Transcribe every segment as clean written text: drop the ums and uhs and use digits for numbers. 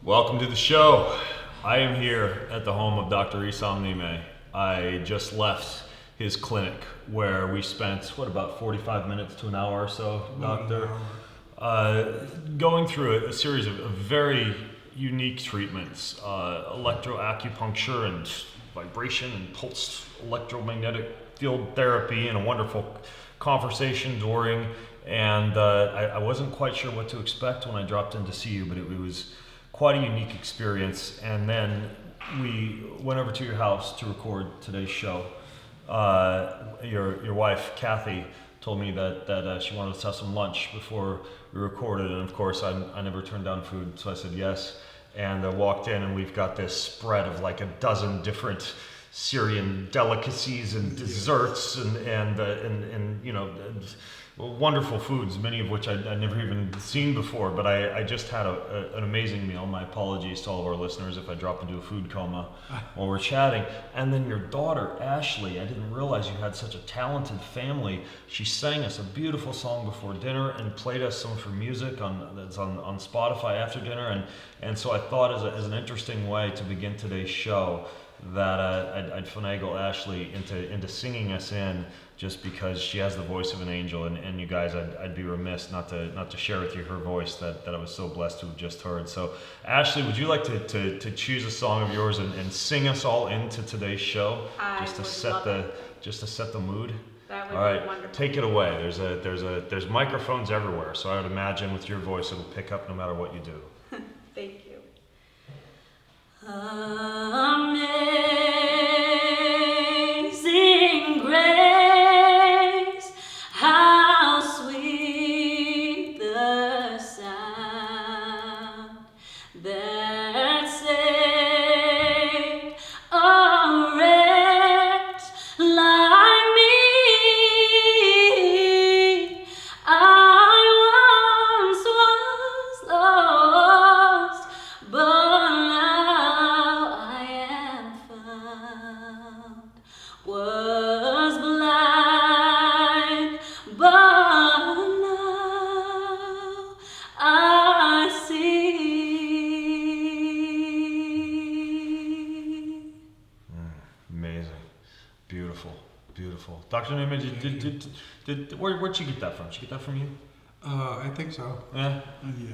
Welcome to the show. I am here at the home of Dr. Issam Nemeh. I just left his clinic where we spent, about 45 minutes to an hour or so, Doctor, going through a series of very unique treatments, electroacupuncture and vibration and pulsed electromagnetic field therapy, and a wonderful conversation during. And I wasn't quite sure what to expect when I dropped in to see you, but it was quite a unique experience. And then we went over to your house to record today's show. Your wife Kathy told me that she wanted us to have some lunch before we recorded, and of course I never turned down food, so I said yes. And I walked in, and we've got this spread of like a dozen different Syrian delicacies and desserts and you know, wonderful foods, many of which I'd never even seen before. But I just had an amazing meal. My apologies to all of our listeners if I drop into a food coma while we're chatting. And then your daughter, Ashley, I didn't realize you had such a talented family. She sang us a beautiful song before dinner and played us some of her music that's on Spotify after dinner. And so I thought as an interesting way to begin today's show that I'd finagle Ashley into singing us in, just because she has the voice of an angel, and you guys, I'd be remiss not to share with you her voice that I was so blessed to have just heard. So Ashley, would you like to choose a song of yours and sing us all into today's show, just to set the mood? That would all right, be wonderful. Take it away. There's microphones everywhere, so I would imagine with your voice it'll pick up no matter what you do. Thank you. Amazing grace, how sweet the sound that saved a wretch like me. I once was lost, but now I am found. Was blind, but now I see. Amazing, beautiful. Dr. Nemeh, where'd you get that from? Did you get that from you? I think so. Yeah.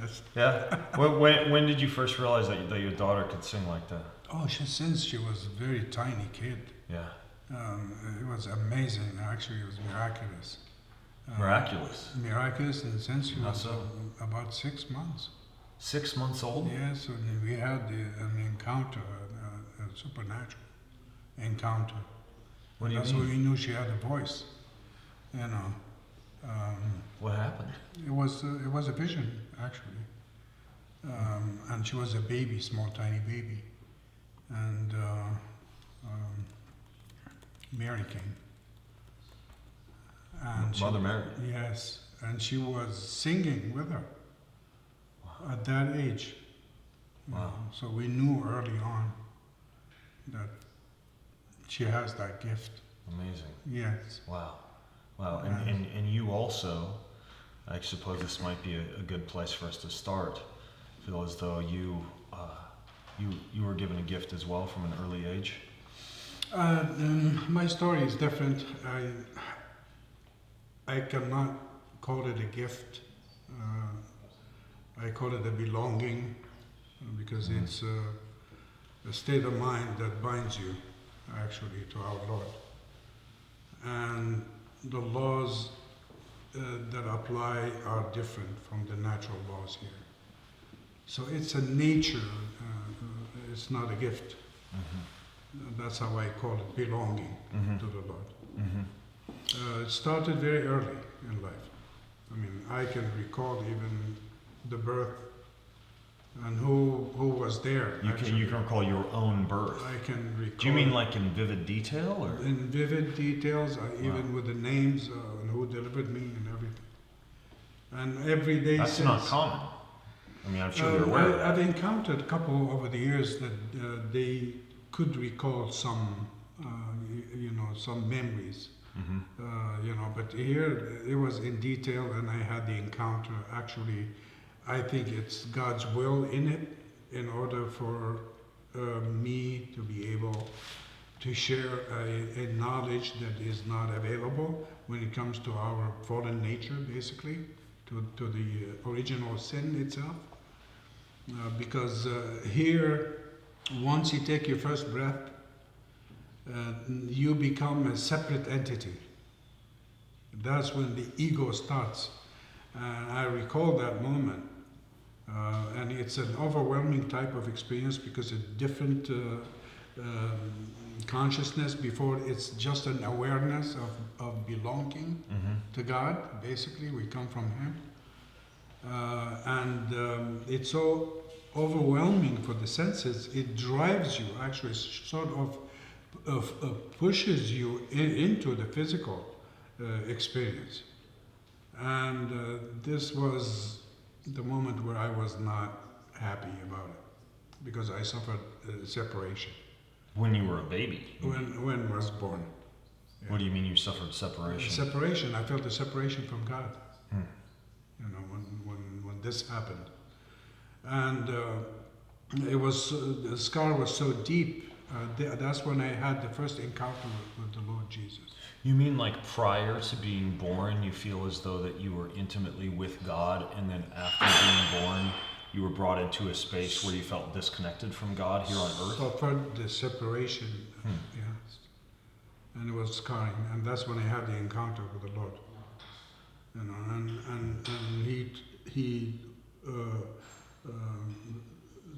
Yes. Yeah. when did you first realize that your daughter could sing like that? Oh, since she was a very tiny kid. Yeah. It was amazing. Actually, it was miraculous. Miraculous. Miraculous in the sense she How was so? about 6 months. 6 months old? Yes, so we had an encounter, a supernatural encounter. What do you That's mean? when we knew she had a voice. You know. What happened? It was a vision, actually. And she was a baby, small, tiny baby. And Mary came. And Mother Mary? Yes. And she was singing with her at that age. Wow. So we knew early on that she has that gift. Amazing. Yes. Wow. And you also, I suppose this might be a good place for us to start. I feel as though you were given a gift as well from an early age. My story is different. I cannot call it a gift. I call it a belonging, because it's a state of mind that binds you actually to our Lord. And the laws that apply are different from the natural laws here. So it's a nature, it's not a gift. That's how I call it, belonging to the Lord. It started very early in life. I mean, I can recall even the birth and who was there. You can recall your own birth. I can recall. Do you mean like in vivid detail, or? In vivid details, even with the names and who delivered me and everything. And every day That's since. not common. I mean, I'm sure you're aware of that. I've encountered a couple over the years that they could recall some, some memories. But here it was in detail, and I had the encounter. Actually, I think it's God's will in it in order for me to be able to share a knowledge that is not available when it comes to our fallen nature, basically, to the original sin itself. Because here, once you take your first breath, you become a separate entity. That's when the ego starts. And I recall that moment. And it's an overwhelming type of experience because it's different consciousness. Before it's just an awareness of belonging to God. Basically, we come from Him. And it's so overwhelming for the senses, it drives you, actually sort of pushes you into the physical experience. And this was the moment where I was not happy about it, because I suffered separation. When you were a baby? When I was born. Yeah. What do you mean you suffered separation? Separation, I felt a separation from God. You know, when this happened. And it was, the scar was so deep, that's when I had the first encounter with the Lord Jesus. You mean like prior to being born, you feel as though that you were intimately with God, and then after being born, you were brought into a space where you felt disconnected from God here on earth? Suffered the separation, yes. And it was scarring, and that's when I had the encounter with the Lord. You know, and he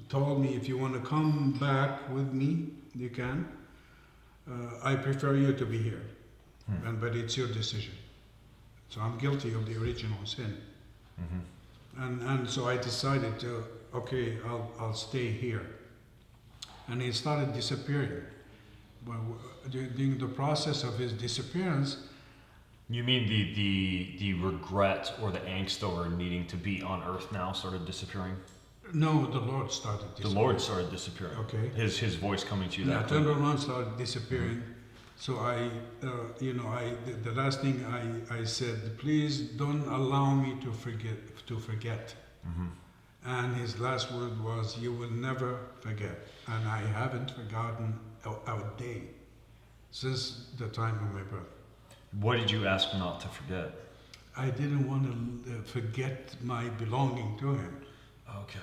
told me, if you want to come back with me, you can. I prefer you to be here, but it's your decision. So I'm guilty of the original sin, and so I decided to, okay, I'll stay here. And he started disappearing. But during the process of his disappearance. You mean the regret or the angst over needing to be on earth now started disappearing? No, the Lord started disappearing. The Lord started disappearing. Okay. His voice coming to you that Yeah, turned around, started disappearing. So the last thing I said, please don't allow me to forget. And his last word was, you will never forget. And I haven't forgotten a day since the time of my birth. What did you ask not to forget? I didn't want to forget my belonging to him. Okay.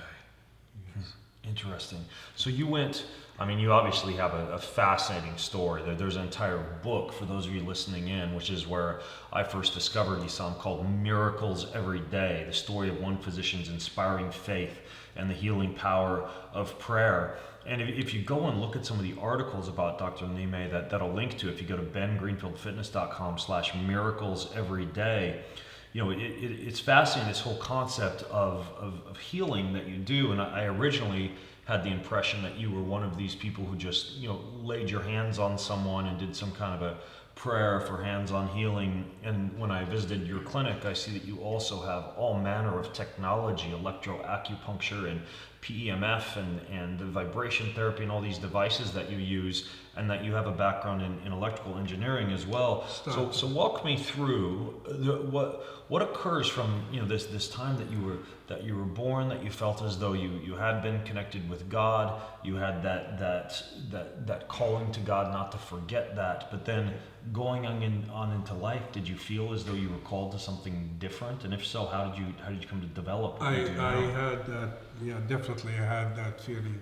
Yes. Interesting. So you went, I mean, you obviously have a fascinating story. There's an entire book for those of you listening in, which is where I first discovered Issam, called Miracles Every Day, the story of one physician's inspiring faith and the healing power of prayer. And if you go and look at some of the articles about Dr. Nemeh that I'll link to, if you go to bengreenfieldfitness.com/miracleseveryday, you know, it's fascinating, this whole concept of healing that you do. And I originally had the impression that you were one of these people who just, you know, laid your hands on someone and did some kind of a prayer for hands-on healing. And when I visited your clinic, I see that you also have all manner of technology, electroacupuncture and PEMF and the vibration therapy and all these devices that you use, and that you have a background in electrical engineering as well. So walk me through what occurs from, you know, this time that you were born, that you felt as though you had been connected with God, you had that calling to God not to forget that, but then going on into life, did you feel as though you were called to something different? And if so, how did you come to develop? I had that, yeah, definitely I had that feeling,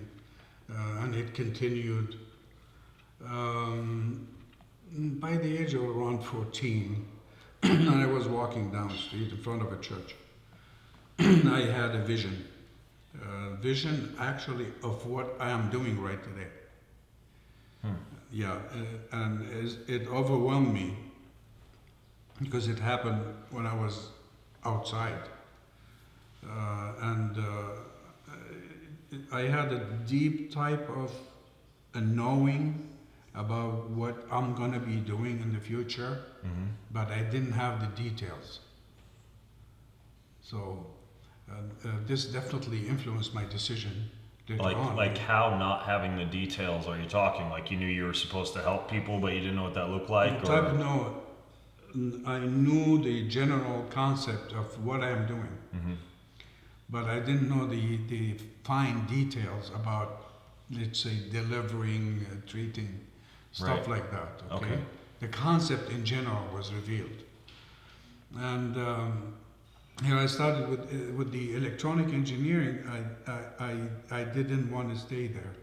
and it continued. By the age of around 14, and I was walking down the street in front of a church. I had a vision actually of what I am doing right today. Yeah, and it overwhelmed me because it happened when I was outside. And I had a deep type of a knowing about what I'm going to be doing in the future, but I didn't have the details. So this definitely influenced my decision later on. Like how not having the details are you talking? Like you knew you were supposed to help people, but you didn't know what that looked like? No, I knew the general concept of what I'm doing. but I didn't know the fine details about, let's say, delivering, treating, stuff like that. Okay? The concept in general was revealed. And here I started with the electronic engineering. I didn't want to stay there,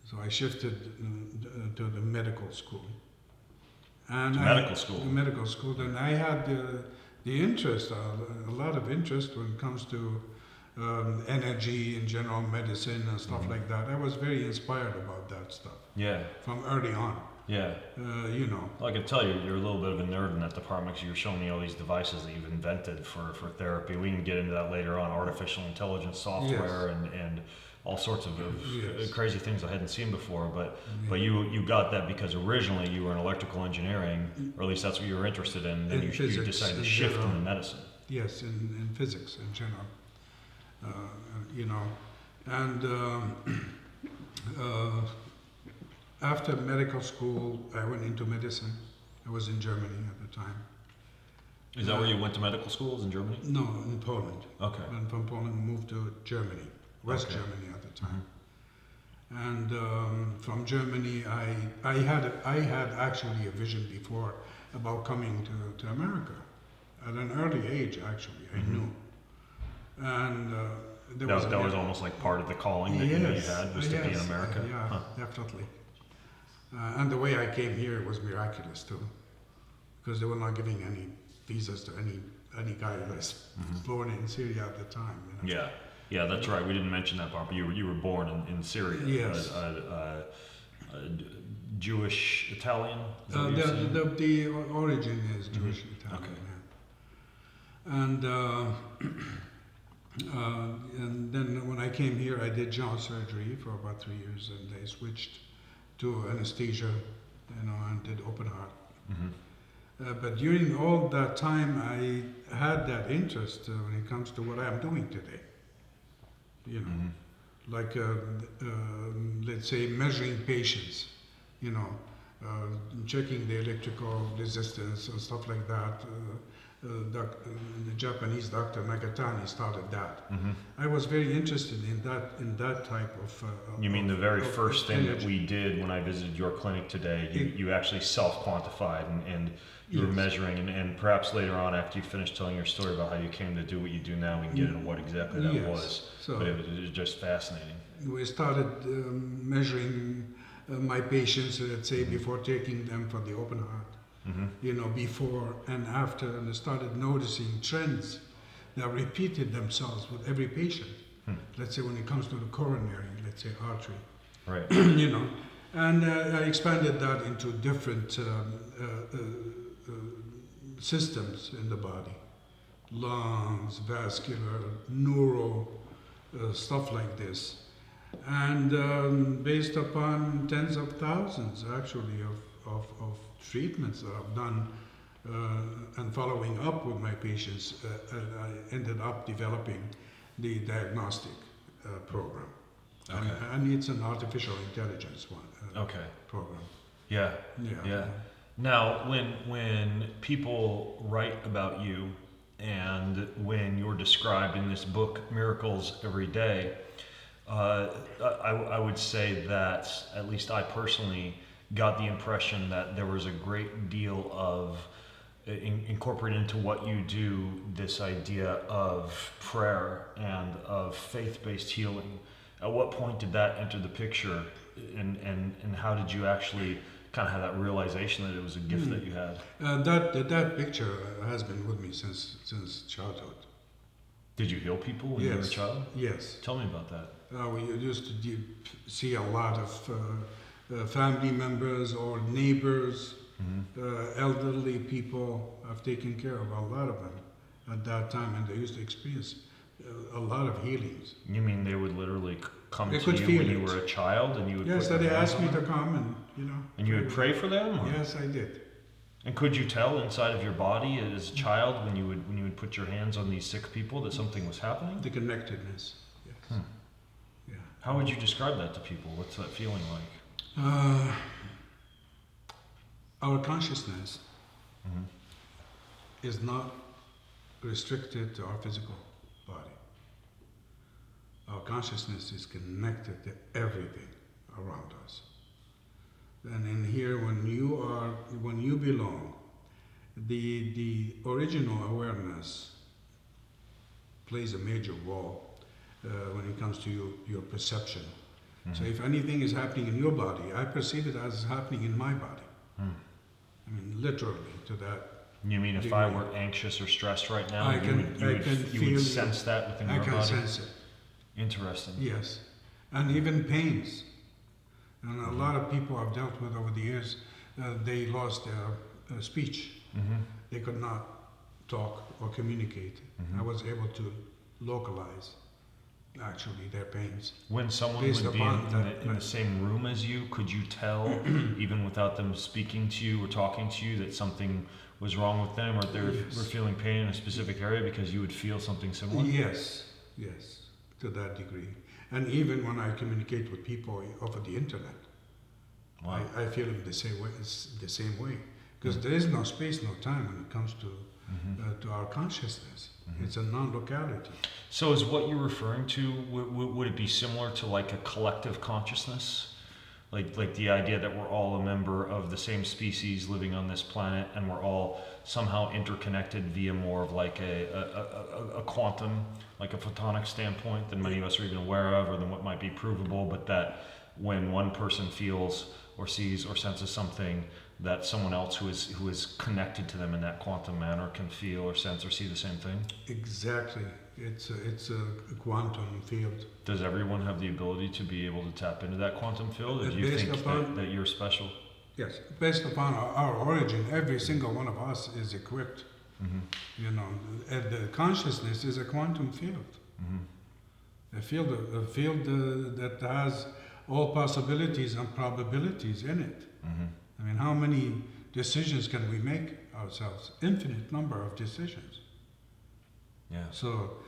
so I shifted to the medical school. And medical school. The medical school, and I had the interest, a lot of interest when it comes to energy and general medicine and stuff like that. I was very inspired about that stuff. Yeah. From early on. Yeah. You know. Well, I can tell you're a little bit of a nerd in that department because you're showing me all these devices that you've invented for therapy. We can get into that later on, artificial intelligence software and all sorts of crazy things I hadn't seen before. But you got that because originally you were in electrical engineering, or at least that's what you were interested in. Then you decided to shift into medicine. Yes, in physics in general. You know, and after medical school, I went into medicine. I was in Germany at the time. Is that where you went to medical schools, in Germany? No, in Poland. Okay. And from Poland moved to Germany, West Germany at the time. And from Germany, I had actually a vision before about coming to America. At an early age, actually, I knew. And that was almost like part of the calling that you had, was to be in America? Yeah, definitely. And the way I came here was miraculous too, because they were not giving any visas to any guy that's born in Syria at the time. You know? Yeah, that's right. We didn't mention that part, but you were born in Syria. Yes. Jewish Italian. The origin is Jewish Italian. Okay. Yeah. And then when I came here, I did general surgery for about 3 years, and they switched to anesthesia, you know, and did open heart. But during all that time, I had that interest when it comes to what I'm doing today. You know, like let's say measuring patients, you know, checking the electrical resistance and stuff like that. The Japanese doctor Nagatani started that. I was very interested in that type of. You mean the very first thing that we did when I visited your clinic today? You actually self-quantified and you were measuring, and perhaps later on, after you finish telling your story about how you came to do what you do now, we can get into what exactly that was. So, but it was just fascinating. We started measuring my patients, let's say, before taking them for the open heart. You know, before and after, and I started noticing trends that repeated themselves with every patient. Let's say when it comes to the coronary, let's say artery. Right. You know, and I expanded that into different systems in the body. Lungs, vascular, neural, stuff like this. And based upon tens of thousands, actually, of treatments that I've done and following up with my patients, I ended up developing the diagnostic program. Okay. And it's an artificial intelligence program. Yeah. Now, when people write about you and when you're described in this book, Miracles Every Day, I would say that, at least I personally, got the impression that there was a great deal of incorporated into what you do, this idea of prayer and of faith-based healing. At what point did that enter the picture, and how did you actually kind of have that realization that it was a gift that you had? That picture has been with me since childhood. Did you heal people when you were a child? Yes. Tell me about that. We used to see a lot of family members or neighbors, elderly people. I've taken care of a lot of them at that time, and they used to experience a lot of healings. You mean they would literally come they to could you feel when you it. were a child, and you would Yes, put they your hands asked on me to them? come, and you know. And you would pray for them? Or? Yes, I did. And could you tell inside of your body as a child when you would put your hands on these sick people that something was happening? The connectedness. Yes. Yeah. How would you describe that to people? What's that feeling like? Our consciousness is not restricted to our physical body. Our consciousness is connected to everything around us. And in here, when you belong, the original awareness plays a major role when it comes to your perception. Mm-hmm. So if anything is happening in your body, I perceive it as happening in my body. Mm. I mean, literally to that. You mean if I were anxious or stressed right now, you would sense that within your body? I can sense it. Interesting. Yes. And even pains. And a lot of people I've dealt with over the years, they lost their speech. Mm-hmm. They could not talk or communicate. Mm-hmm. I was able to localize, actually, their pains. When someone would be in the same room as you, could you tell, even without them speaking to you or talking to you, that something was wrong with them, or they were feeling pain in a specific area because you would feel something similar? Yes, to that degree. And even when I communicate with people over the internet, wow. I feel it the same way. Because there is no space, no time when it comes to to our consciousness. Mm-hmm. It's a non-locality. So is what you're referring to, would it be similar to like a collective consciousness? Like the idea that we're all a member of the same species living on this planet, and we're all somehow interconnected via more of like a quantum, like a photonic standpoint than many of us are even aware of, or than what might be provable, but that when one person feels or sees or senses something, that someone else who is connected to them in that quantum manner can feel or sense or see the same thing? Exactly. It's a quantum field. Does everyone have the ability to be able to tap into that quantum field, or do you think that you're special? Yes, based upon our origin, every single one of us is equipped. Mm-hmm. You know, and the consciousness is a quantum field. Mm-hmm. A field that has all possibilities and probabilities in it. Mm-hmm. I mean, how many decisions can we make ourselves? Infinite number of decisions. Yeah. So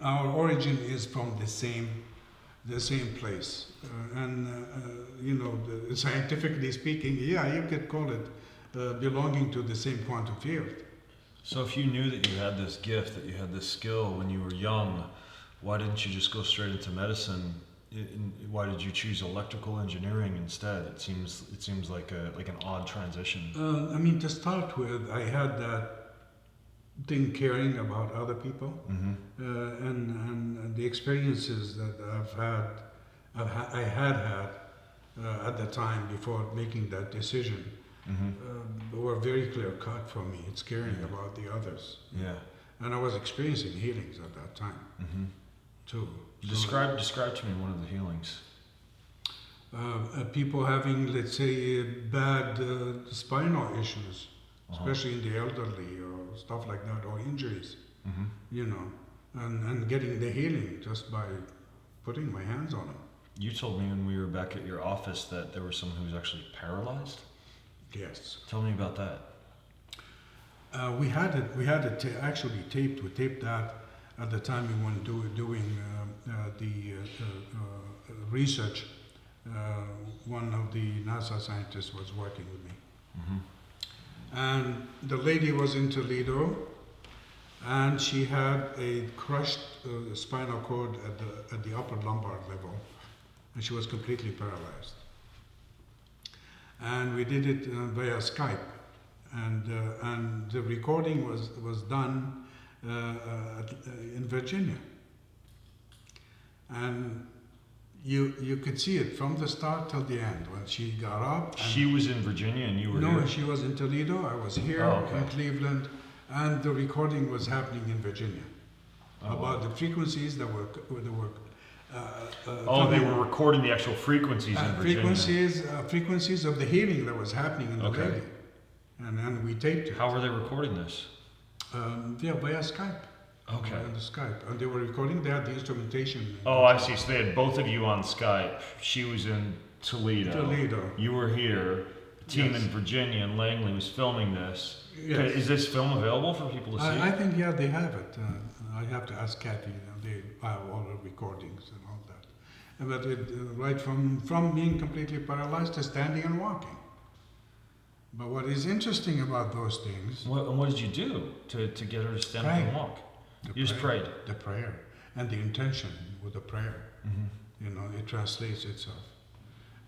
our origin is from the same place, you know, scientifically speaking, yeah, you could call it belonging to the same quantum field. So if you knew that you had this gift, that you had this skill when you were young, why didn't you just go straight into medicine? Why did you choose electrical engineering instead? It seems like an odd transition. I mean, to start with, I had that thing caring about other people, Mm-hmm. and the experiences that I had at the time before making that decision were very clear cut for me. It's caring about the others. Yeah. And I was experiencing healings at that time too. Describe to me one of the healings. People having, let's say, bad spinal issues, especially in the elderly or stuff like that, or injuries, you know, and getting the healing just by putting my hands on them. You told me when we were back at your office that there was someone who was actually paralyzed. Yes. Tell me about that. We had it actually taped. We taped that at the time we were doing the research. One of the NASA scientists was working with me. And the lady was in Toledo, and she had a crushed spinal cord at the upper lumbar level, and she was completely paralyzed. And we did it via Skype, and the recording was done in Virginia, and you could see it from the start till the end when she got up. She was in Virginia and you were here? No, she was in Toledo. I was here in Cleveland, and the recording was happening in Virginia about the frequencies that were they were recording the actual frequencies in Virginia. Frequencies of the healing that was happening in the lady, and we taped it. How were they recording this? Via Skype. Okay. On the Skype, and they were recording. They had the instrumentation. Oh, I see. So they had both of you on Skype. She was in Toledo. You were here. The team in Virginia and Langley was filming this. Yes. Is this film available for people to see? I think they have it. I have to ask Kathy. They have all the recordings and all that. But it, right from being completely paralyzed to standing and walking. But what is interesting about those things? What did you do to get her to stand up and walk? You just prayed. The prayer. and the intention with the prayer. It translates itself.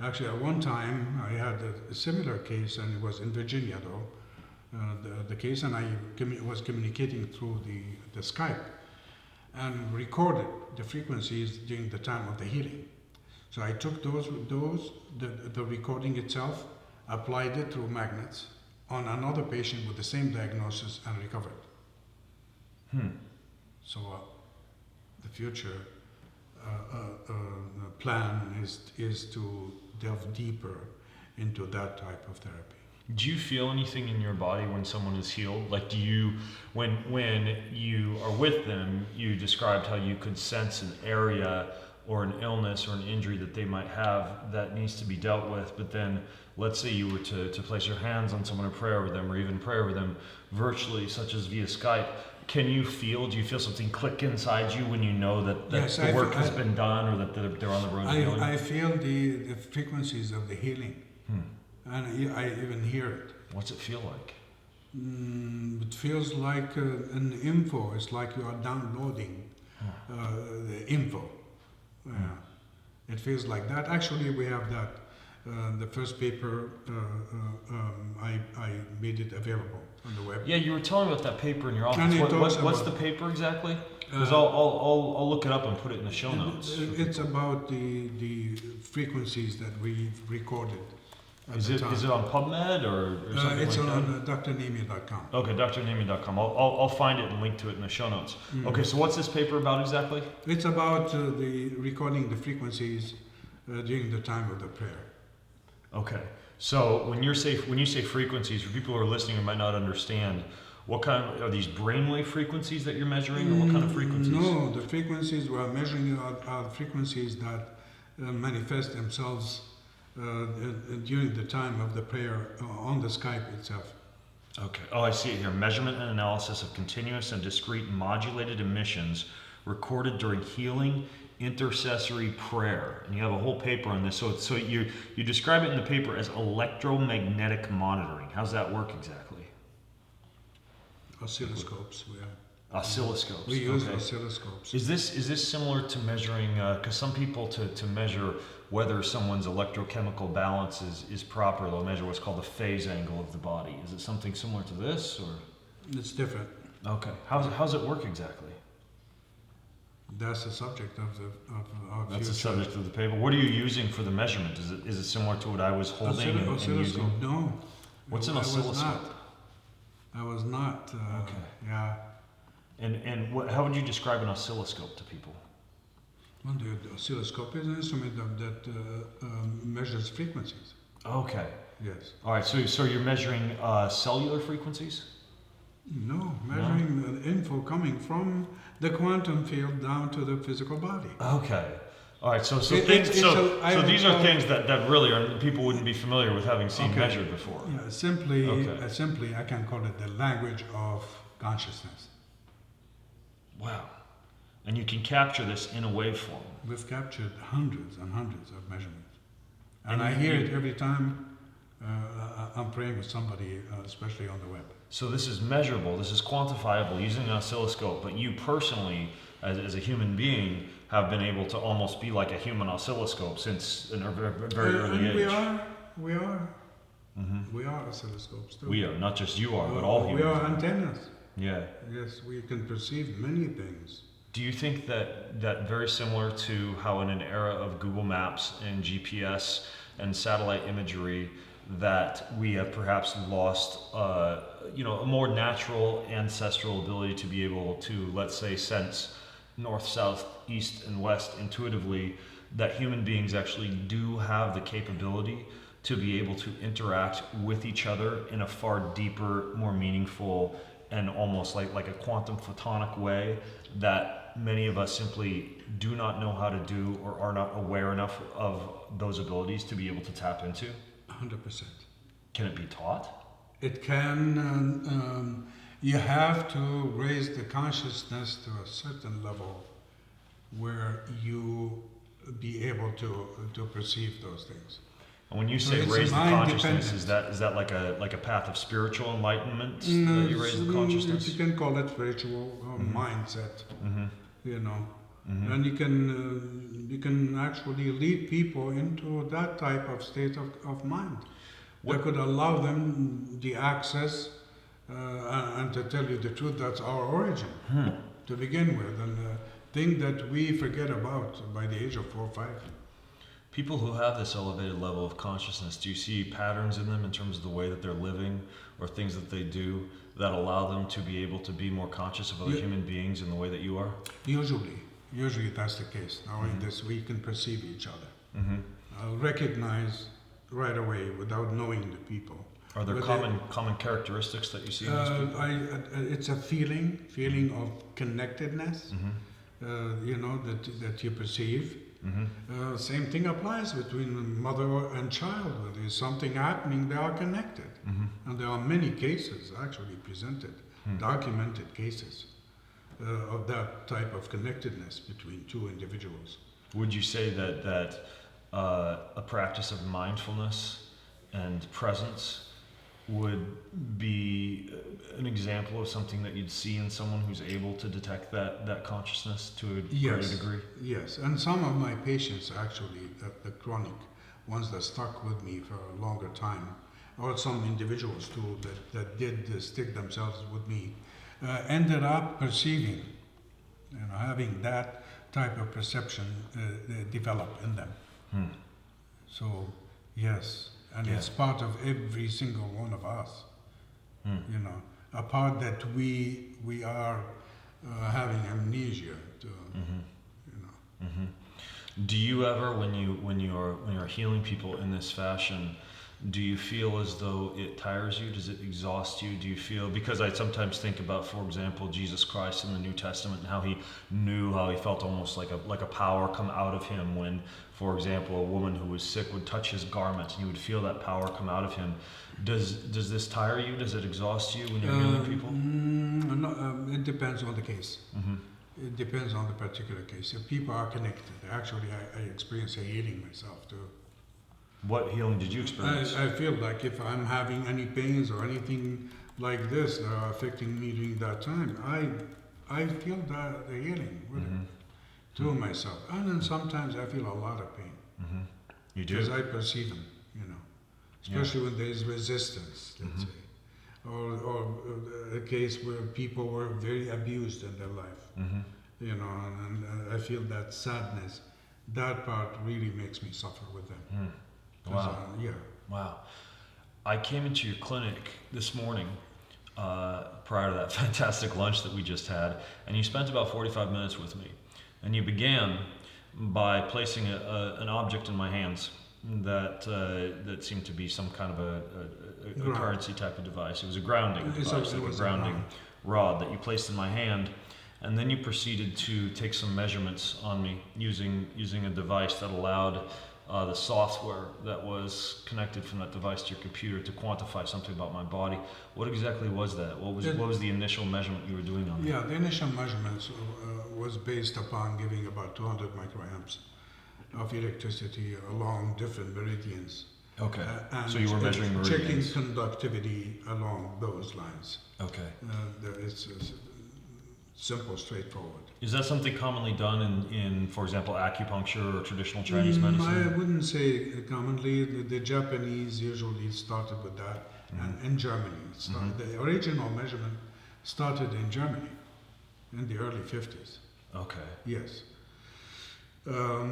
Actually, at one time, I had a similar case, and it was in Virginia, though, the case, and I was communicating through the Skype and recorded the frequencies during the time of the healing. So I took the recording itself, applied it through magnets on another patient with the same diagnosis and recovered. So the future plan is to delve deeper into that type of therapy. Do you feel anything in your body when someone is healed? Like, do you, when you are with them, you described how you could sense an area or an illness or an injury that they might have that needs to be dealt with, but then let's say you were to place your hands on someone or pray over them, or even pray over them virtually, such as via Skype. Do you feel something click inside you when you know that Yes, the work has been done, or that they're on the road to healing? I feel the frequencies of the healing, and I even hear it. What's it feel like? It feels like an info. It's like you are downloading the info. It feels like that. Actually, we have that. The first paper, I made it available on the web. Yeah, you were telling me about that paper in your office. And What's the paper exactly? Because I'll look it up and put it in the show notes. It's about the frequencies that we've recorded. Is it on PubMed or something it's like on that? drnemeh.com. Okay, drnemeh.com. I'll find it and link to it in the show notes. Okay, so what's this paper about exactly? It's about the recording the frequencies during the time of the prayer. Okay, so when you say frequencies, for people who are listening who might not understand, what kind are these brainwave frequencies that you're measuring, or what kind of frequencies? No, the frequencies we are measuring are frequencies that manifest themselves during the time of the prayer on the Skype itself. Okay. Oh, I see it here. Measurement and analysis of continuous and discrete modulated emissions recorded during healing intercessory prayer. And you have a whole paper on this. So you describe it in the paper as electromagnetic monitoring. How's that work exactly? Oscilloscopes. Oscilloscopes. We use oscilloscopes. Is this similar to measuring? Because some people to measure whether someone's electrochemical balance is proper, they'll measure what's called the phase angle of the body. Is it something similar to this, or? It's different. Okay. How's it work exactly? That's the subject of That's the subject of the paper. What are you using for the measurement? Is it similar to what I was holding and using? No. What's an oscilloscope? I was not. Okay. Yeah. And how would you describe an oscilloscope to people? Well, the oscilloscope is an instrument that measures frequencies. Okay. Yes. All right. So you're measuring cellular frequencies? No, measuring the info coming from the quantum field down to the physical body. Okay. All right. So these are things that really people wouldn't be familiar with having seen measured before. Yeah. Simply, I can call it the language of consciousness. Wow. And you can capture this in a waveform. We've captured hundreds and hundreds of measurements. And I hear it every time I'm praying with somebody, especially on the web. So this is measurable, this is quantifiable using an oscilloscope, but you personally, as a human being, have been able to almost be like a human oscilloscope since a very early age. We are. Mm-hmm. We are oscilloscopes too. We are, not just you are, but all humans. We are antennas. Yeah. Yes, we can perceive many things. Do you think that very similar to how in an era of Google Maps and GPS and satellite imagery, that we have perhaps lost a more natural ancestral ability to be able to, let's say, sense north, south, east, and west intuitively, that human beings actually do have the capability to be able to interact with each other in a far deeper, more meaningful, and almost like a quantum photonic way that many of us simply do not know how to do or are not aware enough of those abilities to be able to tap into? 100%. Can it be taught? It can. You have to raise the consciousness to a certain level where you be able to perceive those things. And when you say raise the consciousness, is that like a path of spiritual enlightenment that you raise the consciousness? You can call it spiritual mindset. Mm-hmm. and you can actually lead people into that type of state of mind that could allow them the access. And to tell you the truth, that's our origin to begin with, and thing that we forget about by the age of 4 or 5. People who have this elevated level of consciousness, do you see patterns in them in terms of the way that they're living or things that they do that allow them to be able to be more conscious of other human beings in the way that you are? Usually that's the case. Knowing this, we can perceive each other. I'll recognize right away without knowing the people. Are there common characteristics that you see in these people? It's a feeling of connectedness, that you perceive. Same thing applies between mother and child. When there's something happening, they are connected. And there are many cases actually presented, documented cases of that type of connectedness between two individuals. Would you say that a practice of mindfulness and presence would be an example of something that you'd see in someone who's able to detect that consciousness to a greater degree? Yes, and some of my patients actually, the chronic ones that stuck with me for a longer time, or some individuals too that did stick themselves with me, ended up perceiving, having that type of perception develop in them. So, yes. And it's part of every single one of us, a part that we are having amnesia to, Do you ever, when you're healing people in this fashion, do you feel as though it tires you? Does it exhaust you? Do you feel, because I sometimes think about, for example, Jesus Christ in the New Testament and how he felt almost like a power come out of him when, for example, a woman who was sick would touch his garment and you would feel that power come out of him. Does this tire you? Does it exhaust you when you're healing people? No, it depends on the case. It depends on the particular case. If people are connected, actually I experience a healing myself too. What healing did you experience? I feel like if I'm having any pains or anything like this that are affecting me during that time, I feel the healing with it to myself. And then sometimes I feel a lot of pain. You do? Because I perceive them, especially when there's resistance, let's say. Or a case where people were very abused in their life, and I feel that sadness. That part really makes me suffer with them. Wow. Wow. I came into your clinic this morning prior to that fantastic lunch that we just had, and you spent about 45 minutes with me. And you began by placing an object in my hands that seemed to be some kind of a currency type of device. It was a grounding device, like a grounding rod that you placed in my hand. And then you proceeded to take some measurements on me using a device that allowed the software that was connected from that device to your computer to quantify something about my body. What exactly was that? What was the initial measurement you were doing on me? Yeah, the initial measurements was based upon giving about 200 microamps of electricity along different meridians. Okay. And so you were measuring meridians. Checking conductivity along those lines. Okay. It's simple, straightforward. Is that something commonly done in, for example, acupuncture or traditional Chinese medicine? I wouldn't say commonly. The Japanese usually started with that, and in Germany, the original measurement started in Germany in the early 50s. Okay. Yes.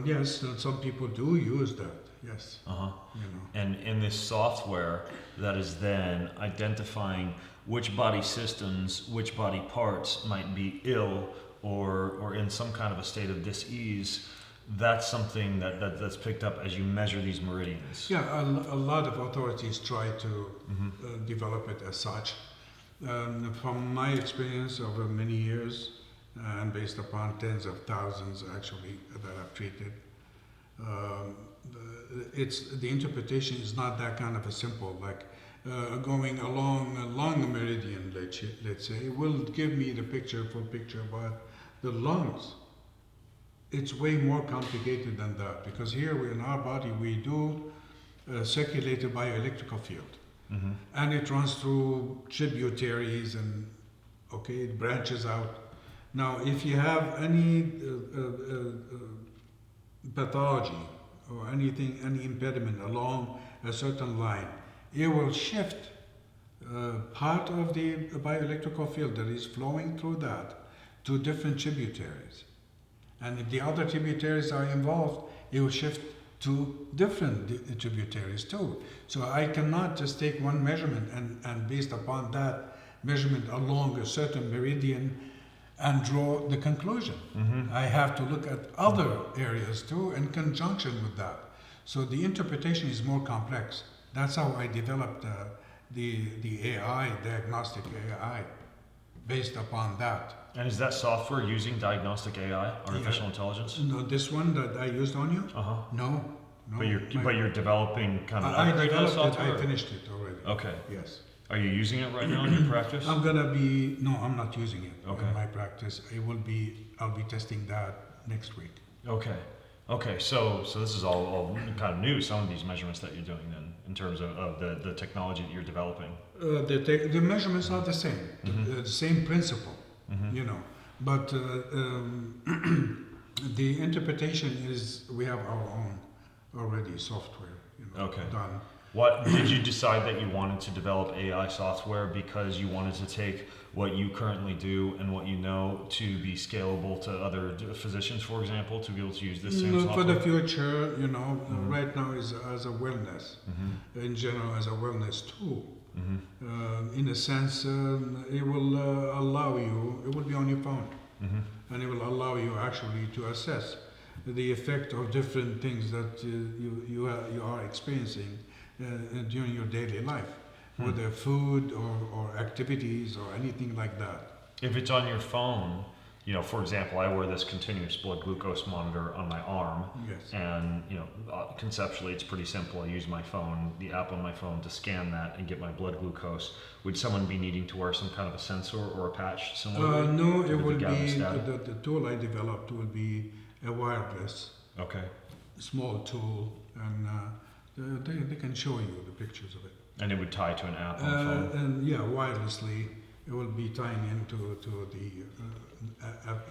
Yes, some people do use that. Yes. And in this software that is then identifying which body systems, which body parts might be ill or in some kind of a state of dis-ease, that's something that's picked up as you measure these meridians. Yeah, a lot of authorities try to develop it as such. From my experience over many years, and based upon tens of thousands actually that I've treated, the interpretation is not that kind of a simple, like going along a meridian, let's say. It will give me the full picture, but the lungs, it's way more complicated than that, because here in our body we do circulate a bioelectrical field, and it runs through tributaries and it branches out Now, if you have any pathology or anything, any impediment along a certain line, it will shift part of the bioelectrical field that is flowing through that to different tributaries. And if the other tributaries are involved, it will shift to different tributaries too. So I cannot just take one measurement and based upon that measurement along a certain meridian and draw the conclusion. I have to look at other areas too in conjunction with that. So the interpretation is more complex. That's how I developed the AI, diagnostic AI, based upon that. And is that software using diagnostic AI, artificial intelligence? No, this one that I used on you? No. But you're developing kind of I upgrade that developed it, software? I finished it already. Okay. Yes. Are you using it right now in your practice? I'm not using it in my practice. I'll be testing that next week. Okay. So this is all kind of new. Some of these measurements that you're doing then, in terms of the technology that you're developing. The measurements are the same, the same principle, But the interpretation is we have our own already software, done. What did you decide that you wanted to develop AI software because you wanted to take what you currently do and what you know to be scalable to other physicians, for example, to be able to use this same software? For the future, right now is as a wellness, in general, as a wellness tool. In a sense, it will allow you, it will be on your phone, and it will allow you actually to assess the effect of different things that you are experiencing during your daily life, whether food or activities or anything like that. If it's on your phone, for example, I wear this continuous blood glucose monitor on my arm. Yes. And, conceptually, it's pretty simple. I use my phone, the app on my phone, to scan that and get my blood glucose. Would someone be needing to wear some kind of a sensor or a patch similar? No, it will be, the tool I developed will be a wireless, small tool, and they can show you the pictures of it. And it would tie to an app on the phone? And wirelessly, it will be tying into the app,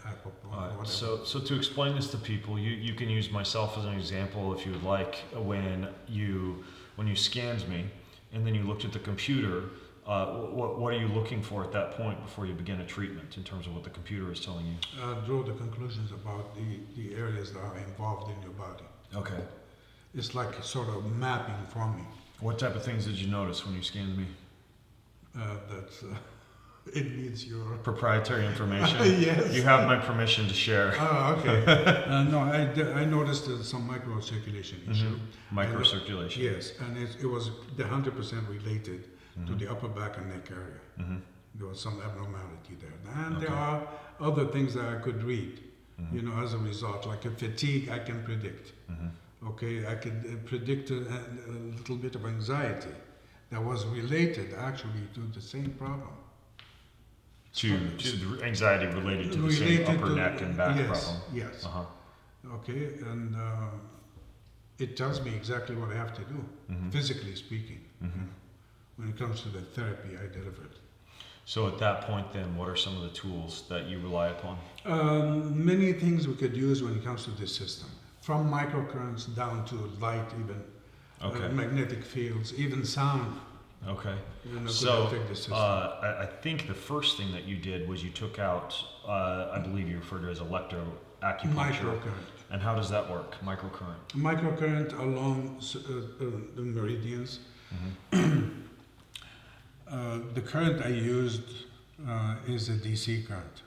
Apple or whatever. So to explain this to people, you can use myself as an example if you would like. When you scanned me and then you looked at the computer, what are you looking for at that point before you begin a treatment in terms of what the computer is telling you? Draw the conclusions about the areas that are involved in your body. Okay. It's like sort of mapping for me. What type of things did you notice when you scanned me? It needs your proprietary information. Yes. You have my permission to share. Oh, okay. No, I noticed some microcirculation issue. Microcirculation. Yes, and it was 100% related to the upper back and neck area. There was some abnormality there, and there are other things that I could read. As a result, like a fatigue, I can predict. Okay, I could predict a little bit of anxiety that was related actually to the same problem. To anxiety related to the same upper neck and back problem. Yes. Okay, and it tells me exactly what I have to do, physically speaking, when it comes to the therapy I delivered. So at that point then, what are some of the tools that you rely upon? Many things we could use when it comes to this system, from microcurrents down to light even, magnetic fields, even sound. Okay. So I think the first thing that you did was you took out, I believe you referred to it as electroacupuncture. Microcurrent. And how does that work, microcurrent? Microcurrent along the meridians. The current I used is a DC current.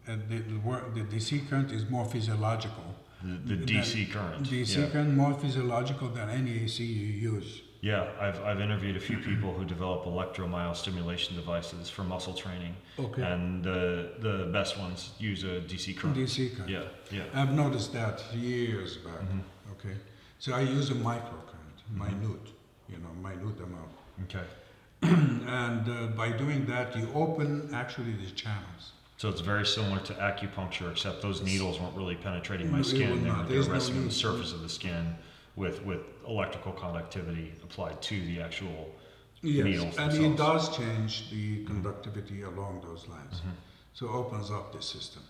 And the DC current is more physiological. The DC current. DC current more physiological than any AC you use. Yeah, I've interviewed a few people who develop electromyostimulation devices for muscle training. Okay. And the best ones use a DC current. DC current. Yeah. I've noticed that years back. Okay. So I use a microcurrent, minute amount. Okay. And by doing that, you open actually the channels. So it's very similar to acupuncture, except those needles weren't really penetrating my skin. They were resting on the surface of the skin with electrical conductivity applied to the actual needles themselves. And it does change the conductivity along those lines. So it opens up the system.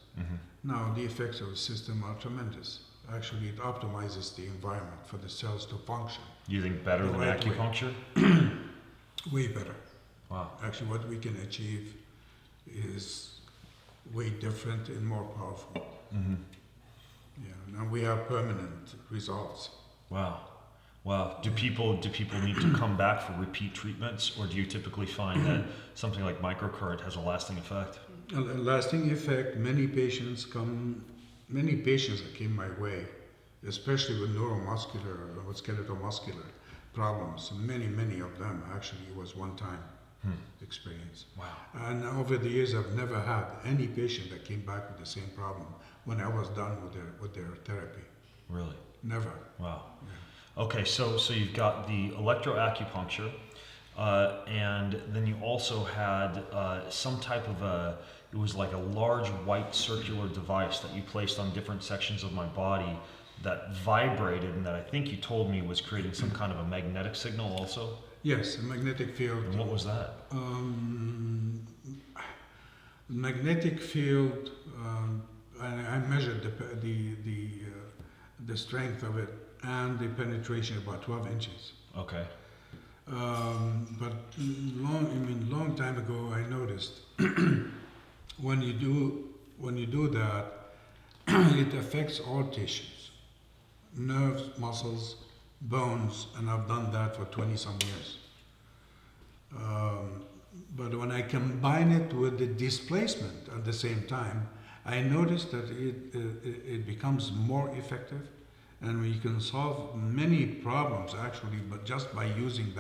Now, the effects of the system are tremendous. Actually, it optimizes the environment for the cells to function. You think better The than right way. acupuncture? Way better. Wow. Actually, what we can achieve is way different and more powerful. Yeah, and we have permanent results. Wow. Wow. Do people need to come back for repeat treatments, or do you typically find that something like microcurrent has a lasting effect? A lasting effect. Many patients that came my way, especially with neuromuscular or skeletal muscular problems. Many of them actually was one-time experience. Wow. And over the years, I've never had any patient that came back with the same problem when I was done with their therapy. Really? Never. Wow. Yeah. Okay, so you've got the electroacupuncture, and then you also had some type of it was like a large white circular device that you placed on different sections of my body that vibrated, and that I think you told me was creating some kind of a magnetic signal also. Yes, a magnetic field. And what was that? Magnetic field. I measured the strength of it and the penetration about 12 inches. Okay. But long time ago, I noticed when you do that, it affects all tissues, nerves, muscles, bones, and I've done that for 20 some years. But when I combine it with the displacement at the same time, I noticed that it becomes more effective, and we can solve many problems actually, but just by using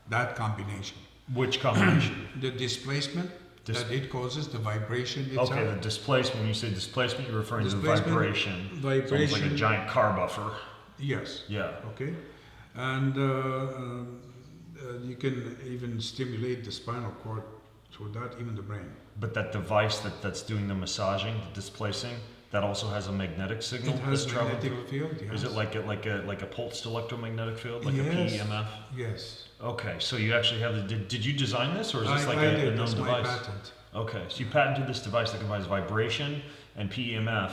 that combination. Which combination? The displacement that it causes, the vibration itself. Okay, the displacement. When you say displacement, you're referring to the vibration. Vibration. It's almost like a giant car buffer. Yes. Yeah. Okay. And you can even stimulate the spinal cord through that, even the brain. But that device that's doing the massaging, the displacing, that also has a magnetic signal. It has that's traveling magnetic through it? field. Yes. Is it like a pulsed electromagnetic field, like Yes. a PEMF? Yes. Okay, so you actually have did you design this, or is this like I a did. known That's my device? patent. Okay, so you patented this device that combines vibration and PEMF,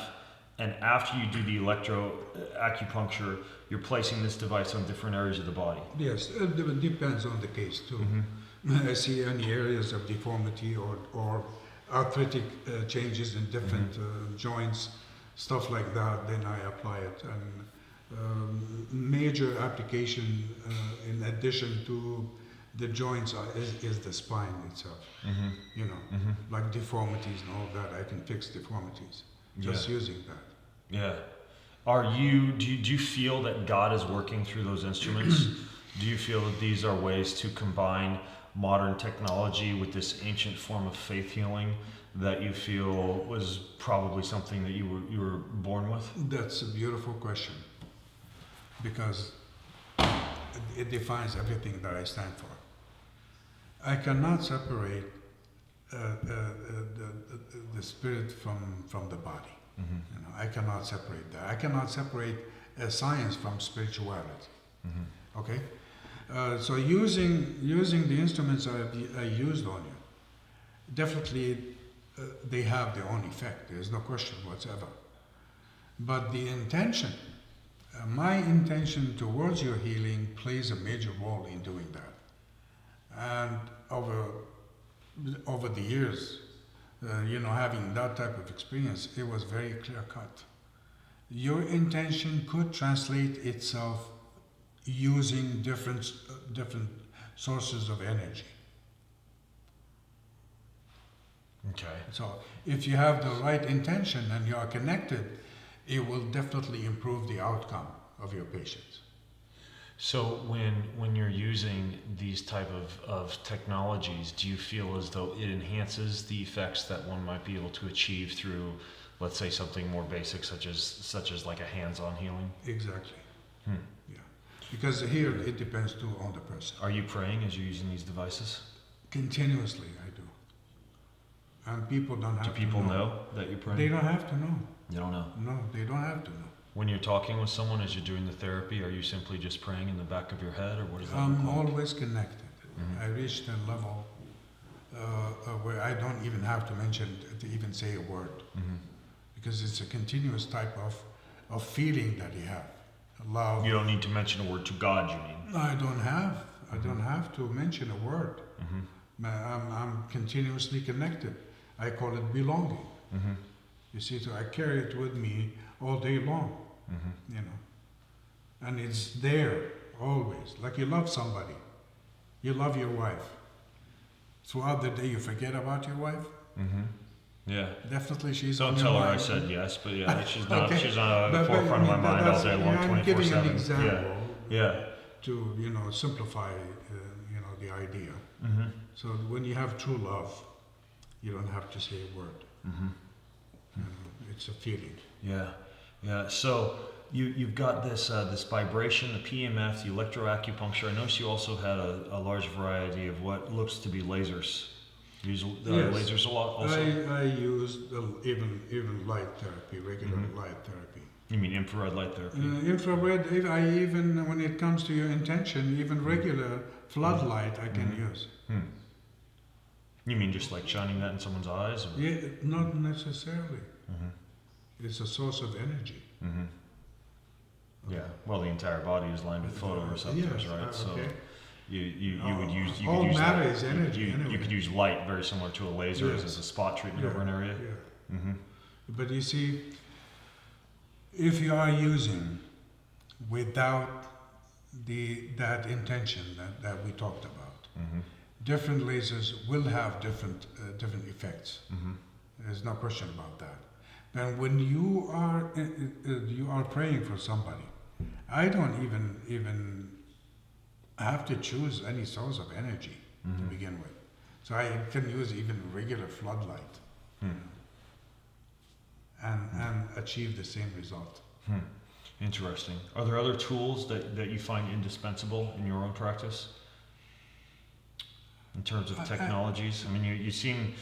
and after you do the electroacupuncture, you're placing this device on different areas of the body. Yes, it depends on the case too. I see any areas of deformity or arthritic changes in different joints, stuff like that, then I apply it. And major application in addition to the joints is the spine itself. Like deformities and all that. I can fix deformities just using that. Yeah. Do you feel that God is working through those instruments? Do you feel that these are ways to combine modern technology with this ancient form of faith healing that you feel was probably something that you were born with? That's a beautiful question, because it defines everything that I stand for. I cannot separate the spirit from the body. I cannot separate that. I cannot separate science from spirituality. Okay, so using the instruments I used on you, definitely they have their own effect. There's no question whatsoever. But the intention, my intention towards your healing plays a major role in doing that. And over the years, having that type of experience, it was very clear cut. Your intention could translate itself using different sources of energy. Okay. So if you have the right intention and you are connected, it will definitely improve the outcome of your patients. So when you're using these type of technologies, do you feel as though it enhances the effects that one might be able to achieve through, let's say, something more basic, such as like a hands-on healing? Exactly. Yeah. Because here it depends too on the person. Are you praying as you're using these devices? Continuously, I do. And people don't have to know. Do people know that you're praying? They don't have to know. You don't know? No, they don't have to know. When you're talking with someone as you're doing the therapy, are you simply just praying in the back of your head, or what is that? I'm always connected. I reached a level where I don't even have to mention, to even say a word, because it's a continuous type of feeling that you have. Love. You don't need to mention a word to God, you mean? No, I don't have to mention a word. I'm continuously connected. I call it belonging. You see, so I carry it with me all day long, you know. And it's there always. Like you love somebody. You love your wife. Throughout the day you forget about your wife. Yeah. Definitely she's Don't on tell your her I mind. said yes, but yeah, she's not. Okay. She's on the But forefront of my mind all day long, I'm giving an 24/7. example Yeah. to, you know, simplify, you know, the idea. So when you have true love, you don't have to say a word. You know, it's a feeling. Yeah. Yeah. So you've got this this vibration, the PMF, the electroacupuncture. I noticed you also had a large variety of what looks to be lasers. You use Yes. lasers a lot also? I use even light therapy, regular light therapy. You mean infrared light therapy? Infrared, I even, when it comes to your intention, even regular floodlight I can use. You mean just like shining that in someone's eyes? Or? Yeah, not necessarily. It's a source of energy. Yeah. Well, the entire body is lined with photoreceptors, Yes, right? So okay. you would use All use matter that. is energy You anyway. could use light very similar to a laser Yes. as a spot treatment Yeah, over an area. yeah. But you see, if you are using without that intention that we talked about, different lasers will have different effects. There's no question about that. But when you are praying for somebody, I don't even have to choose any source of energy to begin with. So I can use even regular floodlight and achieve the same result. Interesting. Are there other tools that you find indispensable in your own practice? In terms of technologies, I mean, you seem,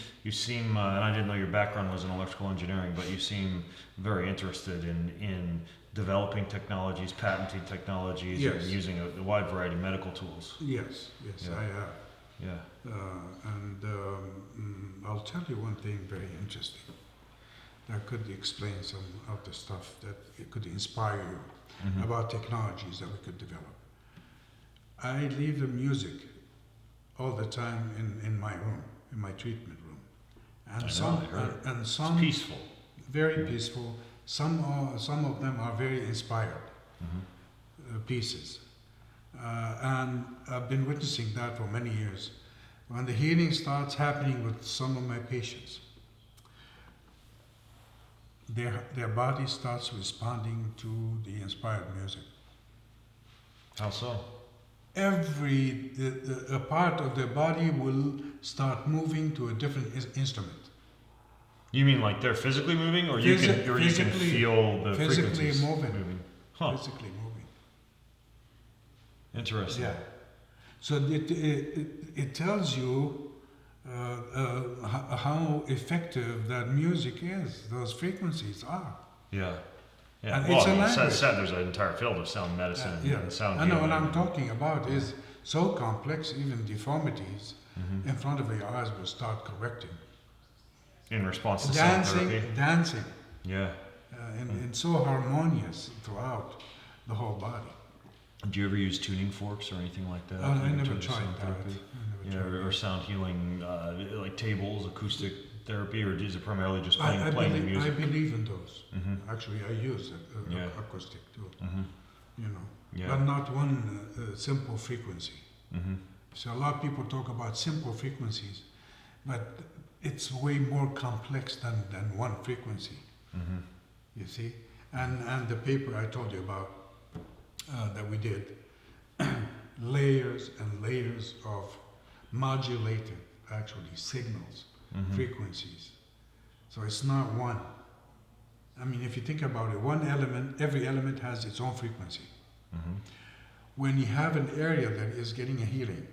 and I didn't know your background was in electrical engineering, but you seem very interested in developing technologies, patenting technologies, Yes. and using a wide variety of medical tools. Yes, Yeah. I have. Yeah. And I'll tell you one thing very interesting that could explain some of the stuff that it could inspire you about technologies that we could develop. I leave the music all the time in my room, in my treatment room, and some It's peaceful. very peaceful. Some of them are very inspired pieces, and I've been witnessing that for many years. When the healing starts happening with some of my patients, their body starts responding to the inspired music. How so? A part of their body will start moving to a different instrument. You mean like they're physically moving, or you can feel the physically frequencies moving. Huh. Physically moving. Interesting. Yeah. So it tells you how effective that music is. Those frequencies are. Yeah. Yeah. And Well, it's a I mean, language. there's an entire field of sound medicine and sound I know what healing. I'm talking about is so complex. Even deformities in front of your eyes will start correcting. In response to sound therapy. Dancing. Yeah. And so harmonious throughout the whole body. Do you ever use tuning forks or anything like that? I in never terms of tried sound that. therapy? I never Yeah, tried or sound healing, like tables, acoustic therapy, or is it primarily just playing the I music? believe in those. Actually, I use acoustic too. You know, Yeah. but not one simple frequency. So a lot of people talk about simple frequencies, but it's way more complex than one frequency. You see, and the paper I told you about that we did, layers and layers of modulated actually signals, frequencies. So it's not one. I mean, if you think about it, one element, every element has its own frequency. When you have an area that is getting a healing,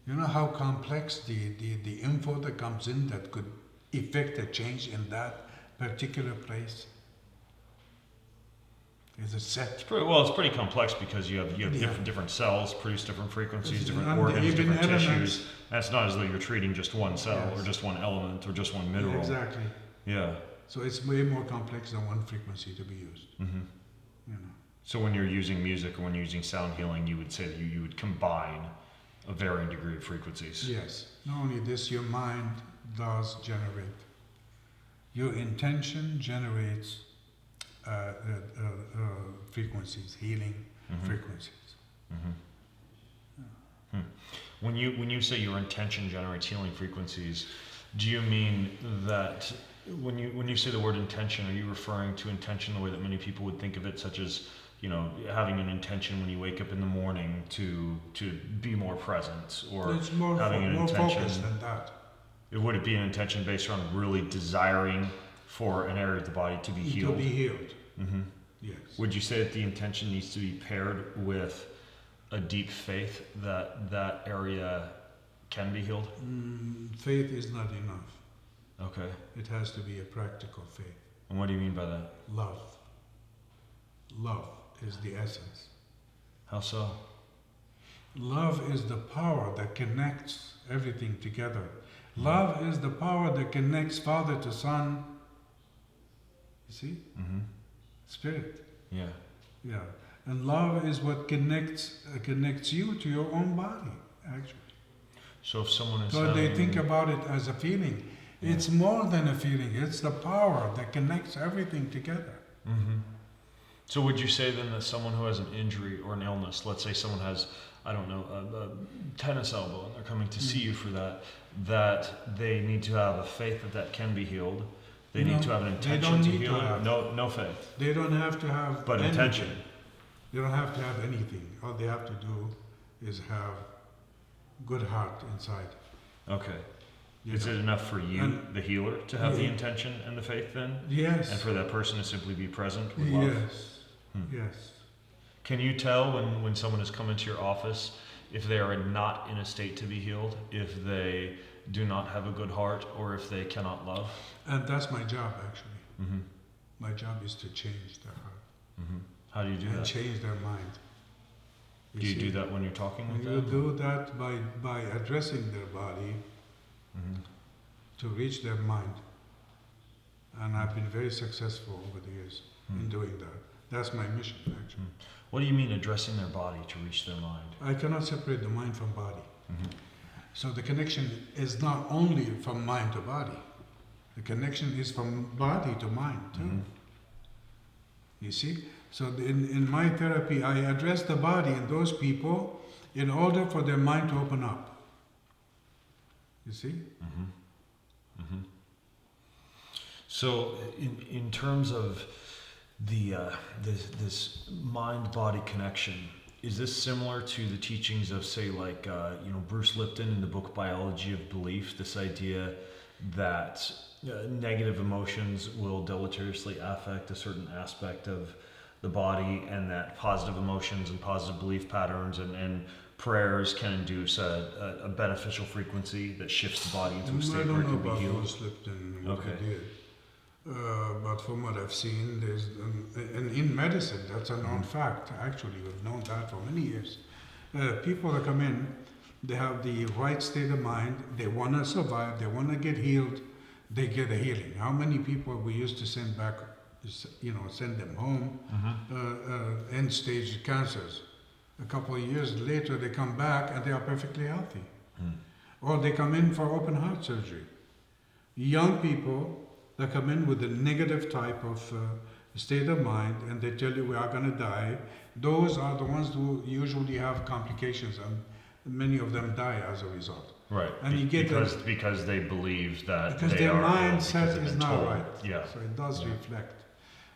you know how complex the info that comes in that could effect a change in that particular place? It's a set. It's pretty complex because you have different cells produce different frequencies, different And organs, even different elements. tissues. And it's not as though you're treating just one cell Yes. or just one element or just one mineral. Exactly. Yeah. So it's way more complex than one frequency to be used. Mm-hmm. You know. So when you're using music or when you're using sound healing, you would say that you would combine a varying degree of frequencies. Yes. Not only this, your mind does generate. Your intention generates frequencies, healing frequencies. Mm-hmm. When you say your intention generates healing frequencies, do you mean that when you say the word intention, are you referring to intention the way that many people would think of it, such as, you know, having an intention when you wake up in the morning to be more present, or It's more having an more intention? focused than that. Would it be an intention based on really desiring for an area of the body to be healed? To be healed. Mm-hmm. Yes. Would you say that the intention needs to be paired with a deep faith that that area can be healed? Faith is not enough. Okay. It has to be a practical faith. And what do you mean by that? Love. Love is the essence. How so? Love is the power that connects everything together. Love is the power that connects Father to Son. You see? Mm-hmm. Spirit. Yeah. Yeah. And love is what connects you to your own body, actually. So if someone is So they think about it as a feeling. Yeah. It's more than a feeling. It's the power that connects everything together. Mm-hmm. So would you say then that someone who has an injury or an illness, let's say someone has, I don't know, a tennis elbow, and they're coming to see you for that they need to have a faith that can be healed. They need to have an intention to heal it. No faith. They don't have to have But anything. intention. They don't have to have anything. All they have to do is have good heart inside. Okay. You Is know? it enough for you, And- the healer, to have the Yeah. intention and the faith then? Yes. And for that person to simply be present with love? Yes. Yes. Can you tell when someone has come into your office if they are not in a state to be healed, if they do not have a good heart, or if they cannot love? And that's my job, actually. Mm-hmm. My job is to change their heart Mm-hmm. How do you do and that? change their mind. Do you see? do that when you're talking with You them? do that by addressing their body Mm-hmm. to reach their mind. And I've been very successful over the years in doing that. That's my mission, actually. What do you mean addressing their body to reach their mind? I cannot separate the mind from body. Mm-hmm. So the connection is not only from mind to body. The connection is from body to mind, too. Mhm. You see? So in my therapy, I address the body in those people in order for their mind to open up. You see? Mm-hmm. Mm-hmm. So, in terms of this mind-body connection, is this similar to the teachings of, say, like Bruce Lipton in the book Biology of Belief? This idea that negative emotions will deleteriously affect a certain aspect of the body, and that positive emotions and positive belief patterns and prayers can induce a beneficial frequency that shifts the body into a I state don't where it know can be about healed. Bruce Lipton and what Okay. he did. But from what I've seen, there's and in medicine, that's a known fact. Actually, we've known that for many years. People that come in, they have the right state of mind. They want to survive. They want to get healed. They get a healing. How many people we used to send back, send them home, end-stage cancers. A couple of years later, they come back and they are perfectly healthy. Or they come in for open heart surgery. Young people that come in with a negative type of state of mind and they tell you we are going to die, those are the ones who usually have complications, and many of them die as a result. Right. And you get because they believe that because they their are ill mindset because they've is been not told. right. Yeah. So it does Yeah. reflect.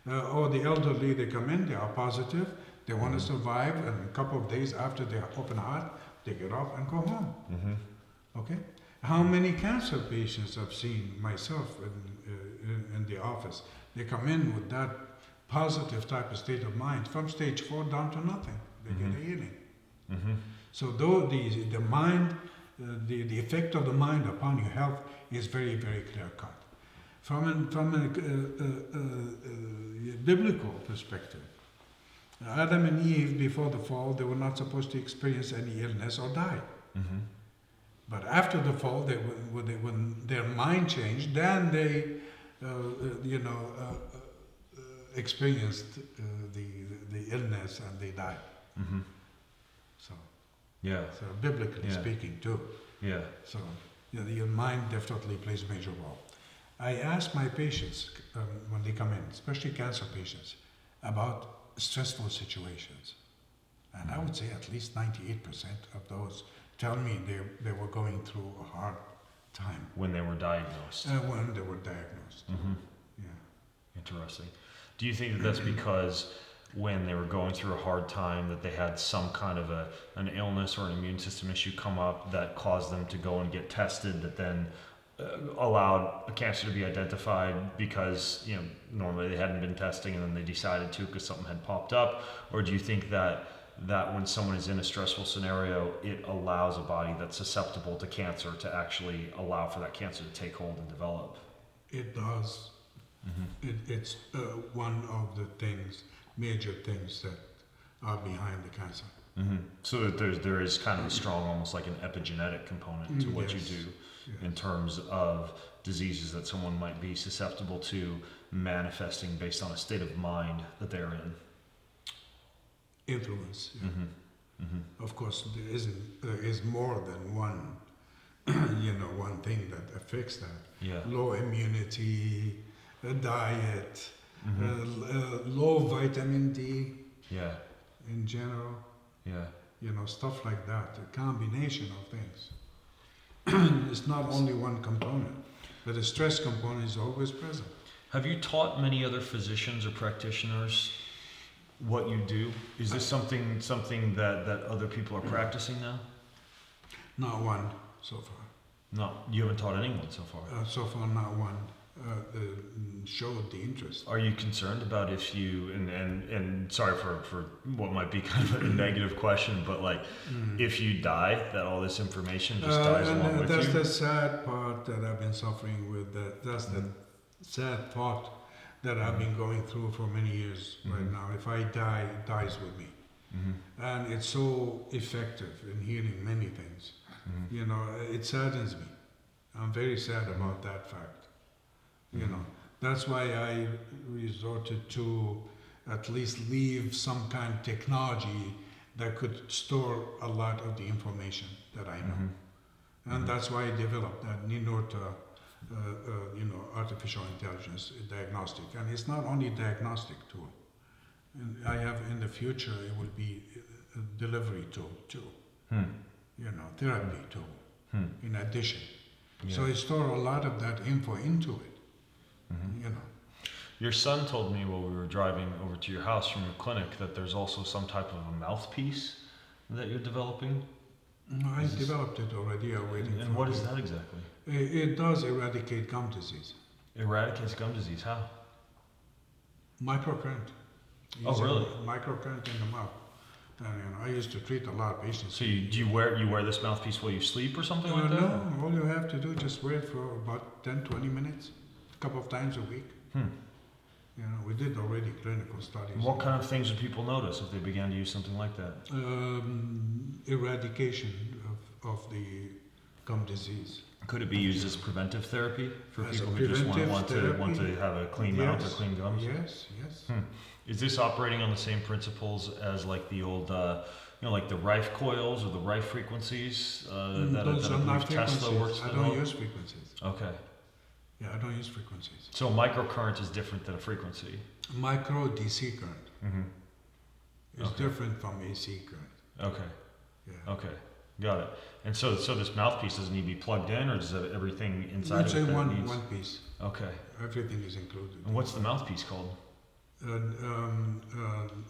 Or the elderly, they come in, they are positive, they want to survive, and a couple of days after they open heart, they get up and go home. Mm-hmm. Okay? How many cancer patients I've seen myself in the office? They come in with that positive type of state of mind from stage 4 down to nothing. They get a healing. Mm-hmm. So though the mind, the effect of the mind upon your health is very, very clear cut. From a biblical perspective, Adam and Eve, before the fall, they were not supposed to experience any illness or die. Mm-hmm. But after the fall, when their mind changed, then they, experienced the illness and they died. Mm-hmm. So, Yeah. so biblically Yeah. speaking, too. Yeah. So, your mind definitely plays a major role. I ask my patients when they come in, especially cancer patients, about stressful situations. And I would say at least 98% of those tell me they were going through a hard time When they were diagnosed. when they were diagnosed. Mm-hmm. Yeah. Interesting. Do you think that that's because when they were going through a hard time that they had some kind of an illness or an immune system issue come up that caused them to go and get tested that then allowed a cancer to be identified because normally they hadn't been testing and then they decided to because something had popped up? Or do you think that when someone is in a stressful scenario, it allows a body that's susceptible to cancer to actually allow for that cancer to take hold and develop? It does. Mm-hmm. It's one of the major things that are behind the cancer. Mm-hmm. So that there is kind of a strong, almost like an epigenetic component to what Yes. you do Yes. in terms of diseases that someone might be susceptible to manifesting based on a state of mind that they're in. Influence. Yeah. Mm-hmm. Mm-hmm. Of course, there is more than one, one thing that affects that. Yeah. Low immunity, diet, Mm-hmm. low vitamin D Yeah. in general, Yeah. stuff like that. A combination of things. It's not only one component, but the stress component is always present. Have you taught many other physicians or practitioners what you do? Is this something that other people are practicing now? Not one so far. No, you haven't taught anyone so far. So far, not one showed the interest. Are you concerned about if you and sorry for what might be kind of a negative question, but like if you die, that all this information just dies along with that's you? the sad part that I've been suffering with. That's the sad thought that I've been going through for many years right now. If I die, it dies with me. Mm-hmm. And it's so effective in healing many things. Mm-hmm. It saddens me. I'm very sad about that fact. That's why I resorted to at least leave some kind of technology that could store a lot of the information that I know. Mm-hmm. And that's why I developed that Ninurta, artificial intelligence diagnostic. And it's not only a diagnostic tool. And I have in the future, it will be a delivery tool too. Therapy tool in addition. Yeah. So I store a lot of that info into it. Your son told me while we were driving over to your house from your clinic that there's also some type of a mouthpiece that you're developing. No, I developed it already. I'm waiting And what is that exactly? It does eradicate gum disease. Eradicates gum disease. How? Microcurrent. Oh, really? Microcurrent in the mouth. And I used to treat a lot of patients. So you wear this mouthpiece while you sleep or something like that? No, all you have to do is just wear it for about 10-20 minutes, a couple of times a week. We did already clinical studies. What kind of things would people notice if they began to use something like that? Eradication of the gum disease. Could it be used as preventive therapy for As people a who just preventive want to have a clean mouth or clean gums? Yes. Is this operating on the same principles as like the old, like the Rife coils or the Rife frequencies that Those I are not believe Tesla works frequencies. I with? don't use frequencies. Okay. Yeah, I don't use frequencies. So microcurrent is different than a frequency. Micro DC current is Okay. different from AC current. Okay. Yeah. Okay. Got it. And so this mouthpiece doesn't need to be plugged in, or does everything inside It's of it a that one needs? piece. Okay. Everything is included. And what's the mouthpiece called?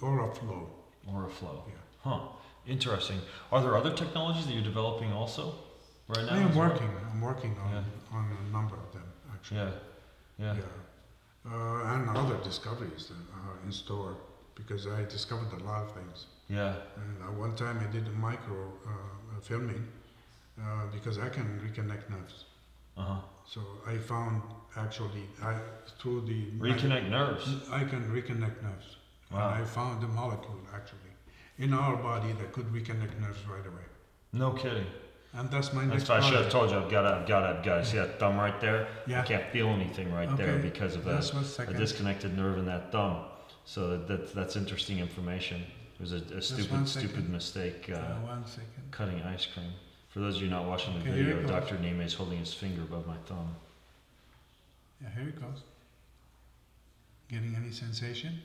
Oraflow. Oraflow. Yeah. Huh. Interesting. Are there other technologies that you're developing also right now? I am as well? working. I'm working on a number of them actually. Yeah. And other discoveries that are in store because I discovered a lot of things. Yeah. And one time I did a micro filming because I can reconnect nerves. Uh-huh. So I found actually through the Reconnect nerves. I can reconnect nerves Wow. And I found a molecule actually in our body that could reconnect nerves right away. No kidding. And that's my That's next why I should have project. told you I've got to have guys. See that thumb right there? Yeah. I can't feel anything right there Okay. because of That's a what's second. disconnected nerve in that thumb. So that's interesting information. It was a one stupid second. mistake 1 second. cutting ice cream. For those of you not watching the Okay, here video, it goes. Dr. Nemeh is holding his finger above my thumb. Yeah, here it goes. Getting any sensation?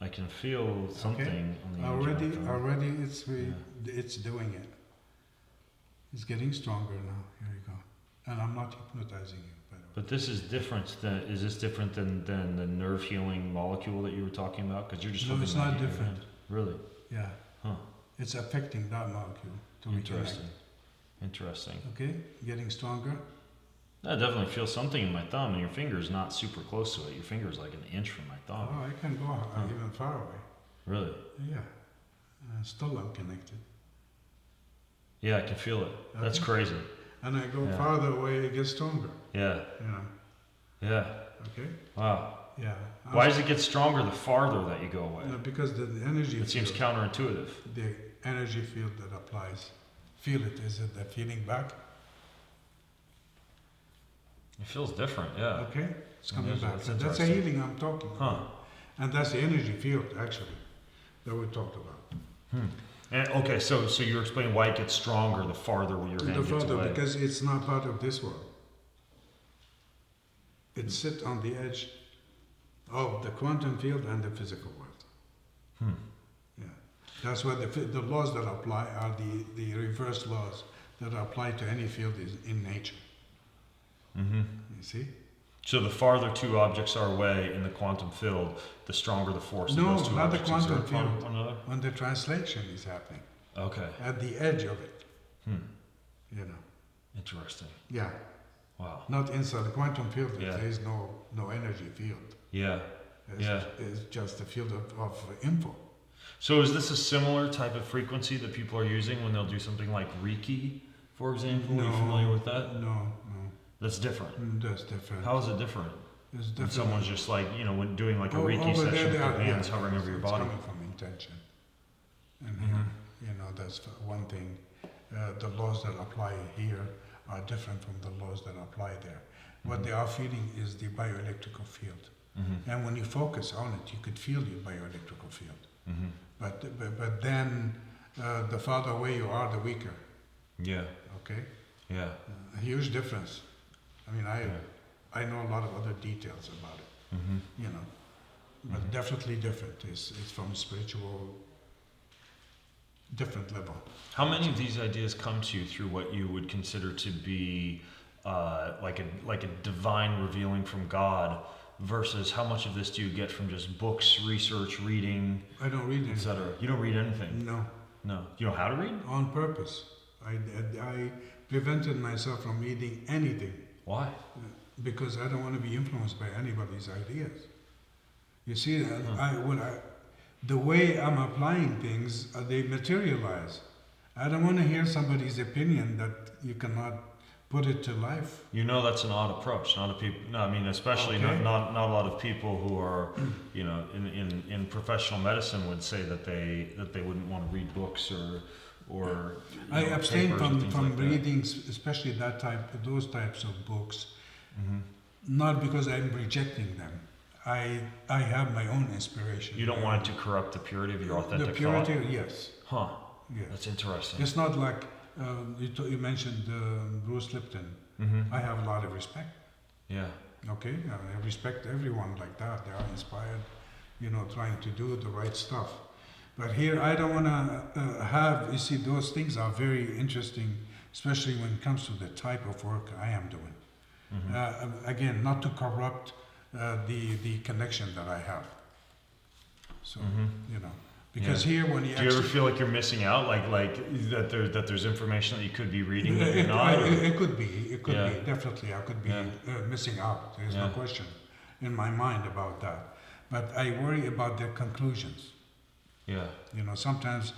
I can feel something on the edge of my thumb. Already it's doing it. It's getting stronger now. Here you go. And I'm not hypnotizing you, by the way. But this is different. Is this different than the nerve healing molecule that you were talking about? Because you're just No, holding it's that not in your different. hand. Really? Yeah. Huh. It's affecting that molecule to Interesting. reconnect. Interesting. Okay? Getting stronger. I definitely feel something in my thumb, and your finger's not super close to it. Your finger's like an inch from my thumb. Oh, I can go even far away. Really? Yeah. Still I'm connected. Yeah, I can feel it. That's Okay. crazy. And I go Yeah. farther away, it gets stronger. Yeah. You know. Yeah. Okay? Wow. Yeah. Why does it get stronger the farther that you go away? Because the energy It seems field, counterintuitive. the energy field that applies. Feel it. Is it the feeling back? It feels different, yeah. Okay? It's coming Yes, back. that's And that's a interesting. healing I'm talking Huh. about. And that's the energy field, actually, that we talked about. And okay, so you're explaining why it gets stronger the farther your hand The gets further, away. because it's not part of this world. It sits on the edge of the quantum field and the physical world. Yeah. That's why the laws that apply are the reverse laws that apply to any field is in nature. Mm-hmm. You see? So the farther two objects are away in the quantum field, the stronger the force of No, those two not the objects quantum exert upon field. one another? When the translation is happening, Okay. at the edge of it, Hmm. you know. Interesting. Yeah. Wow. Not inside the quantum field, Yeah. there is no energy field. Yeah. Yeah. It's just a field of info. So is this a similar type of frequency that people are using when they'll do something like Reiki, for example? Are you familiar with that? No, That's different. that's different. How is it different? It's When different. someone's just like, when doing like a Oh, Reiki over there session with they their are, hands yeah, hovering over your it's body. coming from intention. And Mhm. here, that's one thing. The laws that apply here are different from the laws that apply there. What they are feeling is the bioelectrical field. Mm-hmm. And when you focus on it, you could feel your bioelectrical field. Mm-hmm. But then the farther away you are, the weaker. Yeah. Okay, Yeah. a huge difference. I mean, Yeah. I know a lot of other details about it. Mm-hmm. But Mhm. definitely different. It's from spiritual, different level. How many of these ideas come to you through what you would consider to be like a divine revealing from God, versus how much of this do you get from just books, research, reading, I don't read anything. etc.? You don't read anything. No, No. You know how to read? on purpose. I prevented myself from reading anything Why? because I don't want to be influenced by anybody's ideas. You see, the way I'm applying things, they materialize. I don't want to hear somebody's opinion that you cannot put it to life. You know that's an odd approach. Not a people. No, I mean especially Okay. not a lot of people who are, in professional medicine would say that they wouldn't want to read books or I abstain papers and things from like that. reading, especially those types of books, Mhm. not because I'm rejecting them. I have my own inspiration. You don't want it to corrupt the purity of your authentic the purity, thought? yes, Huh. yes. That's interesting. It's not like you mentioned Bruce Lipton. Mm-hmm. I have a lot of respect. Yeah. Okay, I respect everyone like that. They are inspired, trying to do the right stuff. But here, I don't want to have. You see, those things are very interesting, especially when it comes to the type of work I am doing. Mm-hmm. Again, not to corrupt the connection that I have. So Mhm. because Yeah. here when you Do you ever feel like you're missing out, like that there's information that you could be reading that you're not? Or? It could be. It could Yeah. be. Definitely, I could be Yeah. missing out. There's no Yeah. question in my mind about that. But I worry about their conclusions. Yeah. Sometimes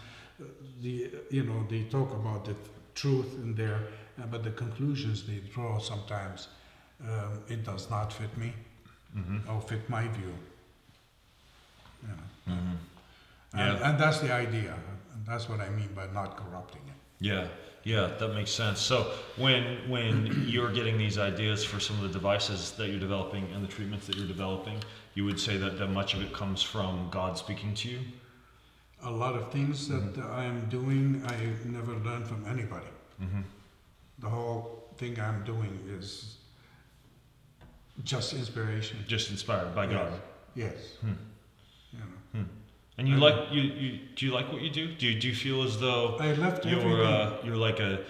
they talk about the truth in there, but the conclusions they draw sometimes it does not fit me Mm-hmm. or fit my view. You know. Mm-hmm. Yeah. And that's the idea. And that's what I mean by not corrupting it. Yeah, that makes sense. So when you're getting these ideas for some of the devices that you're developing and the treatments that you're developing, you would say that much of it comes from God speaking to you? A lot of things that I am doing, I never learned from anybody. Mm-hmm. The whole thing I'm doing is just inspiration. Just inspired by God. Yes. Hmm. You know. And you like do you like what you do? Do you feel as though I left you're everything. you're like a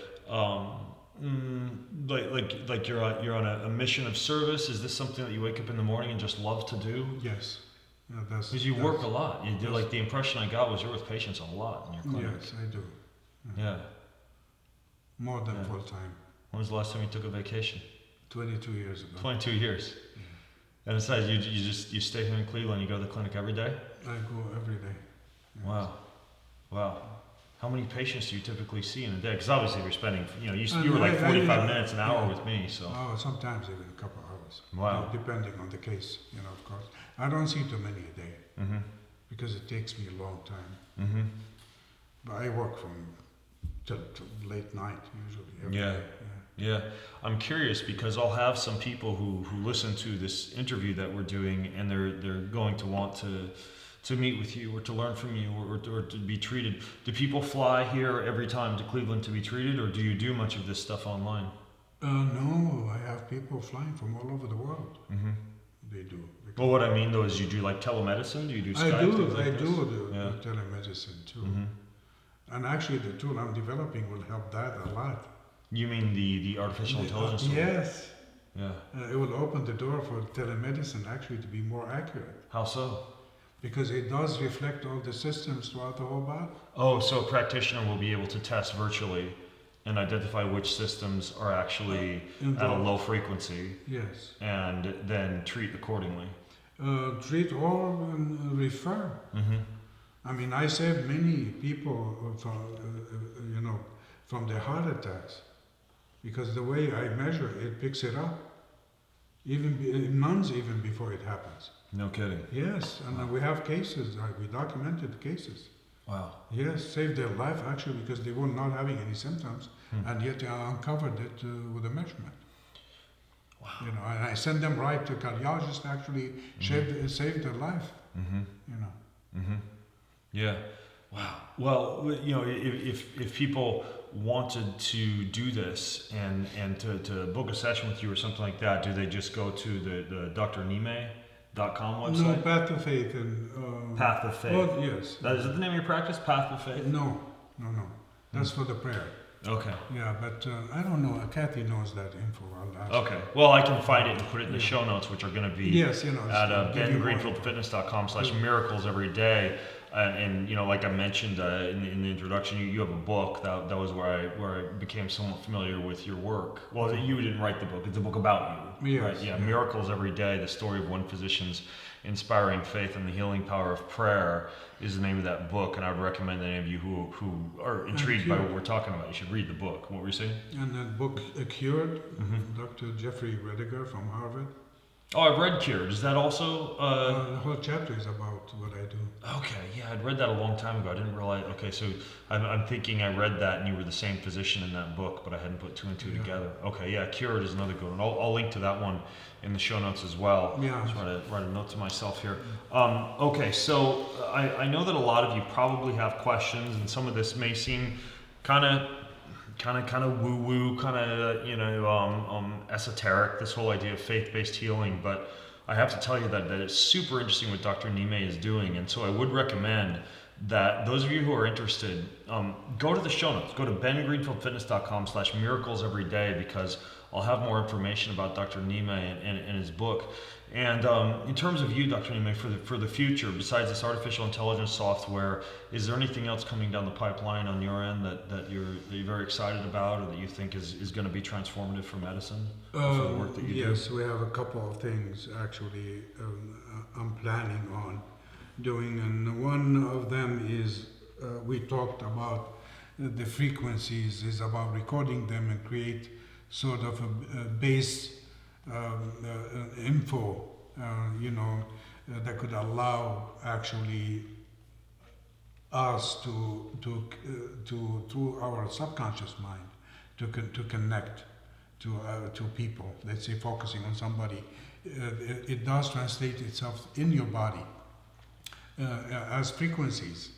like you're on a mission of service? Is this something that you wake up in the morning and just love to do? Yes. Yeah, that's Because you that's- work a lot. You do, like the impression I got was you're with patients a lot in your clinic. Yes, I do. Yeah. More than Yeah. full time. When was the last time you took a vacation? 22 years ago. 22 years. And besides, you stay here in Cleveland. You go to the clinic every day. I go every day. Yes. Wow. How many patients do you typically see in a day? Because obviously you're spending, And you were like I- 45 minutes, an hour yeah. with me, so. Oh, sometimes even a couple hours. Wow. Depending on the case, of course. I don't see too many a day Mm-hmm. because it takes me a long time. Mm-hmm. But I work from till late night usually. Every Yeah. day. Yeah. I'm curious because I'll have some people who listen to this interview that we're doing and they're going to want to meet with you or to learn from you or to be treated. Do people fly here every time to Cleveland to be treated, or do you do much of this stuff online? No, I have people flying from all over the world. Mm-hmm. They do. Well, what I mean though is you do like telemedicine? Do you do Skype? I do. things like I this? do the Yeah. telemedicine too. Mm-hmm. And actually, the tool I'm developing will help that a lot. You mean the artificial intelligence tool? Yes. Yeah. It will open the door for telemedicine actually to be more accurate How so? because it does reflect all the systems throughout the whole body. Oh, so a practitioner will be able to test virtually and identify which systems are actually at a low frequency Yes. and then treat accordingly. Treat or refer. Mm-hmm. I mean, I saved many people from their heart attacks because the way I measure it picks it up, months even before it happens. No kidding. Yes, and we have cases. We documented cases. Wow. Yes, saved their life actually because they were not having any symptoms, and yet I uncovered it with a measurement. Wow. And I sent them right to cardiologist. Actually, saved their life. Mm-hmm. You know. Mm-hmm. Yeah. Wow. Well, if people wanted to do this and to book a session with you or something like that, do they just go to the drnemeh.com No, website? Path of Faith and Path of Faith. Oh, yes. Is that the name of your practice? Path of Faith? No. That's for the prayer. Okay. Yeah, but I don't know. Kathy knows that info. I'll ask. Okay. Well, I can find it and put it in the show notes, which are going to be Yes, at bengreenfieldfitness.com/miracles every day. And like I mentioned in the introduction, you have a book that was where I became somewhat familiar with your work. Well, you didn't write the book; it's a book about you. Yes, Right? Yeah, yeah. Miracles Every Day: The Story of One Physician's Inspiring Faith and the Healing Power of Prayer is the name of that book. And I would recommend any of you who are intrigued by what we're talking about, you should read the book. What were you saying? And that book, Cured, Dr. Jeffrey Rediger from Harvard. Oh, I've read Cured. Is that also? The whole chapter is about what I do. Okay, yeah, I'd read that a long time ago. I didn't realize. Okay, so I'm thinking I read that and you were the same physician in that book, but I hadn't put two and two together. Okay, yeah, Cured is another good one. I'll link to that one in the show notes as well. Yeah. Just write a note to myself here. Okay, so I know that a lot of you probably have questions, and some of this may seem kind of woo-woo, esoteric, this whole idea of faith-based healing, but I have to tell you that it's super interesting what Dr. Nemeh is doing, and so I would recommend that those of you who are interested, go to the show notes, go to bengreenfieldfitness.com/miracles every day, because I'll have more information about Dr. Nemeh and his book. And in terms of you, Dr. Nemeh, for the future, besides this artificial intelligence software, is there anything else coming down the pipeline on your end that you're very excited about, or that you think is going to be transformative for medicine, for the work that you do? Yes, we have a couple of things actually I'm planning on doing, and one of them is we talked about the frequencies, is about recording them and create sort of a base info, that could allow actually us to through our subconscious mind to connect to people. Let's say focusing on somebody, it does translate itself in your body as frequencies,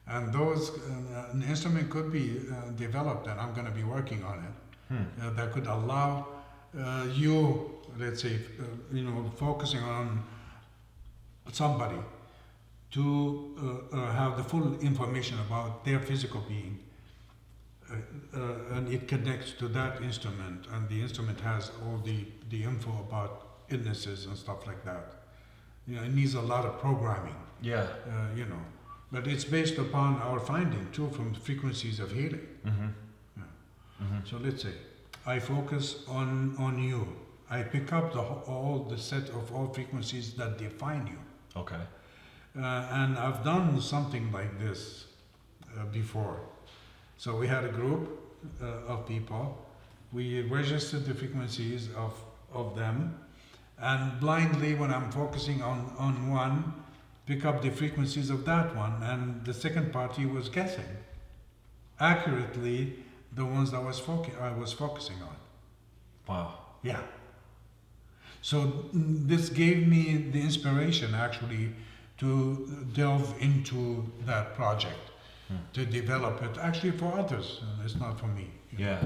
and those an instrument could be developed, and I'm going to be working on it. That could allow you, let's say, focusing on somebody to have the full information about their physical being, and it connects to that instrument, and the instrument has all the info about illnesses and stuff like that. It needs a lot of programming. Yeah. But it's based upon our finding too from the frequencies of healing. So let's say I focus on you. I pick up all the set of all frequencies that define you. Okay. And I've done something like this before. So we had a group of people. We registered the frequencies of them, and blindly, when I'm focusing on one, pick up the frequencies of that one, and the second party was guessing accurately the ones that I was focusing on. Wow. Yeah. So this gave me the inspiration actually to delve into that project, to develop it actually for others. It's not for me. Yeah.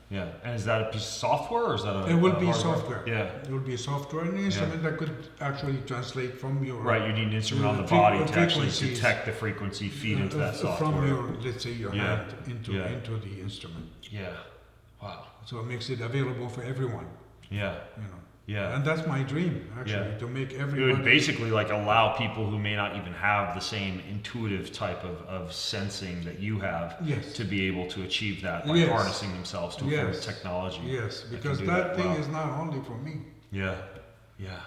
Yeah. And is that a piece of software, or is that It would be hardware? software. Yeah. It would be software, an instrument that could actually translate from your... Right, you need an instrument on the body to actually frequencies, detect the frequency, feed into that software. From your, let's say, your hand into Yeah. into the instrument. Yeah. Wow. So it makes it available for everyone. Yeah. Yeah. And that's my dream, actually, to make It everybody... would basically like allow people who may not even have the same intuitive type of sensing that you have to be able to achieve that by harnessing themselves to a form of technology. Yes, because that that thing well. is not only for me. Yeah. Yeah.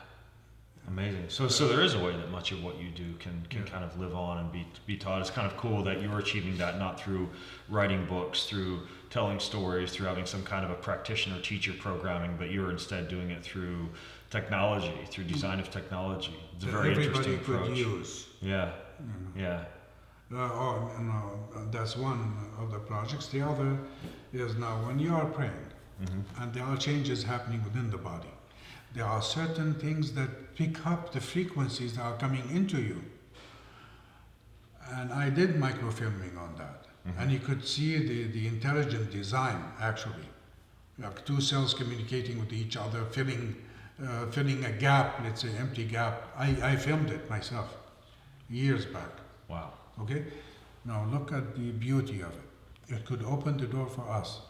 Amazing. So there is a way that much of what you do can kind of live on and be taught. It's kind of cool that you're achieving that not through writing books, through telling stories, through having some kind of a practitioner teacher programming, but you're instead doing it through technology, through design of technology. It's a very interesting approach. Everybody could use. Yeah. Yeah. That's one of the projects. The other is now when you are praying and there are changes happening within the body, there are certain things that pick up the frequencies that are coming into you. And I did microfilming on that. And you could see the intelligent design, actually. Like two cells communicating with each other, filling a gap, let's say empty gap. I filmed it myself years back. Wow. Okay? Now look at the beauty of it. It could open the door for us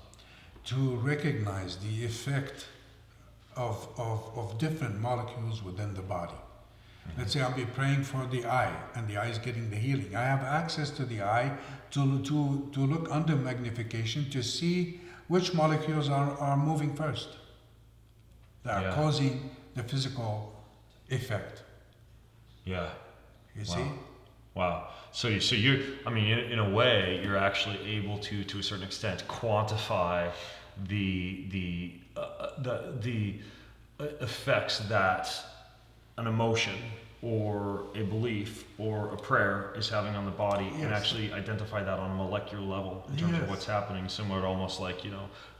to recognize the effect of different molecules within the body. Let's say I'll be praying for the eye, and the eye is getting the healing. I have access to the eye to look under magnification to see which molecules are moving first, that are causing the physical effect. Yeah. You see? Wow. So you're, I mean, in a way, you're actually able to a certain extent quantify the effects that an emotion or a belief or a prayer is having on the body, and actually identify that on a molecular level in terms of what's happening. Similar to almost like,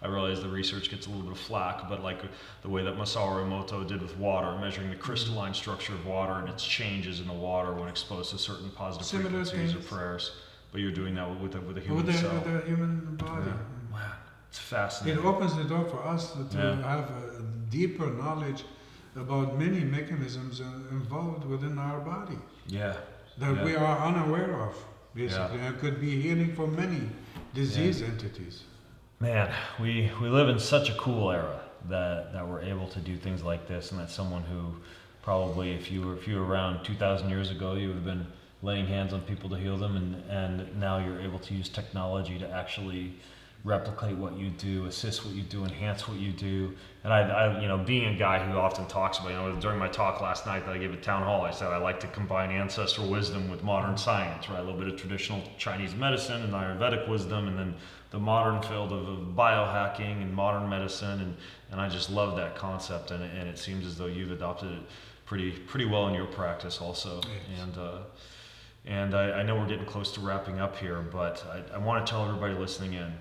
I realize the research gets a little bit of flack, but like the way that Masaru Emoto did with water, measuring the crystalline structure of water and its changes in the water when exposed to certain positive frequencies or prayers. But you're doing that with a human cell. With the human body. Wow, it's fascinating. It opens the door for us to have a deeper knowledge about many mechanisms involved within our body that we are unaware of, basically, and could be healing for many disease entities. Man, we live in such a cool era that we're able to do things like this, and that someone who probably, if you were around 2,000 years ago, you would have been laying hands on people to heal them, and now you're able to use technology to actually replicate what you do, assist what you do, enhance what you do. And I being a guy who often talks about, during my talk last night that I gave at town hall, I said I like to combine ancestral wisdom with modern science, right? A little bit of traditional Chinese medicine and Ayurvedic wisdom, and then the modern field of biohacking and modern medicine, and I just love that concept, and it seems as though you've adopted it pretty well in your practice also. Yes. And I know we're getting close to wrapping up here, but I want to tell everybody listening in,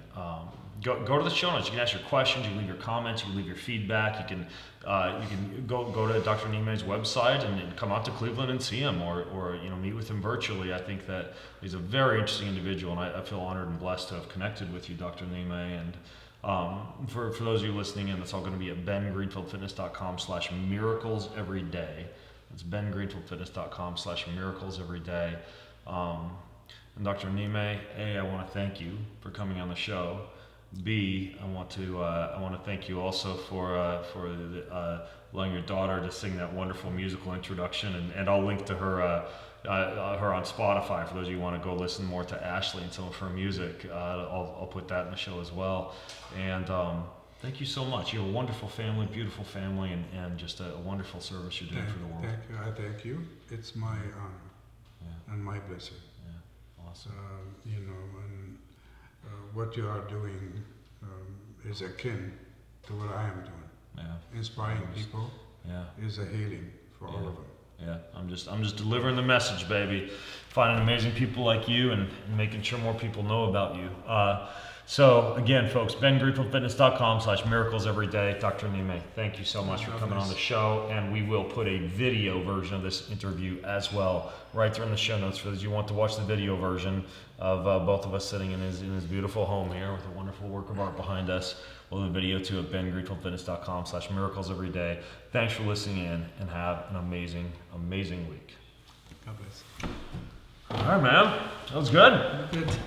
go to the show notes. You can ask your questions, you can leave your comments, you can leave your feedback. You can go to Dr. Nemeh's website and come out to Cleveland and see him, or meet with him virtually. I think that he's a very interesting individual, and I feel honored and blessed to have connected with you, Dr. Nemeh. And for those of you listening in, that's all going to be at bengreenfieldfitness.com/miracleseveryday. It's bengreenfieldfitness.com/miracleseveryday. And Dr. Nemeh, A, I want to thank you for coming on the show. B, I want to thank you also for allowing your daughter to sing that wonderful musical introduction, and I'll link to her on Spotify for those of you who want to go listen more to Ashley and some of her music. I'll put that in the show as well. And thank you so much. You have a wonderful family, beautiful family, and just a wonderful service you're doing for the world. Thank you. I thank you. It's my honor and my blessing. Yeah, awesome. And what you are doing is akin to what I am doing. Yeah. Inspiring people is a healing for all of them. Yeah, I'm just delivering the message, baby. Finding amazing people like you and making sure more people know about you. So again, folks, bengreenfieldfitness.com/miracleseveryday. Dr. Nemeh, thank you so much for coming on the show, and we will put a video version of this interview as well right there in the show notes for those you want to watch the video version of both of us sitting in his beautiful home here with a wonderful work of art behind us. We'll have a video too at bengreenfieldfitness.com/miracleseveryday. Thanks for listening in, and have an amazing, amazing week. God bless. All right, man. That was good. Good.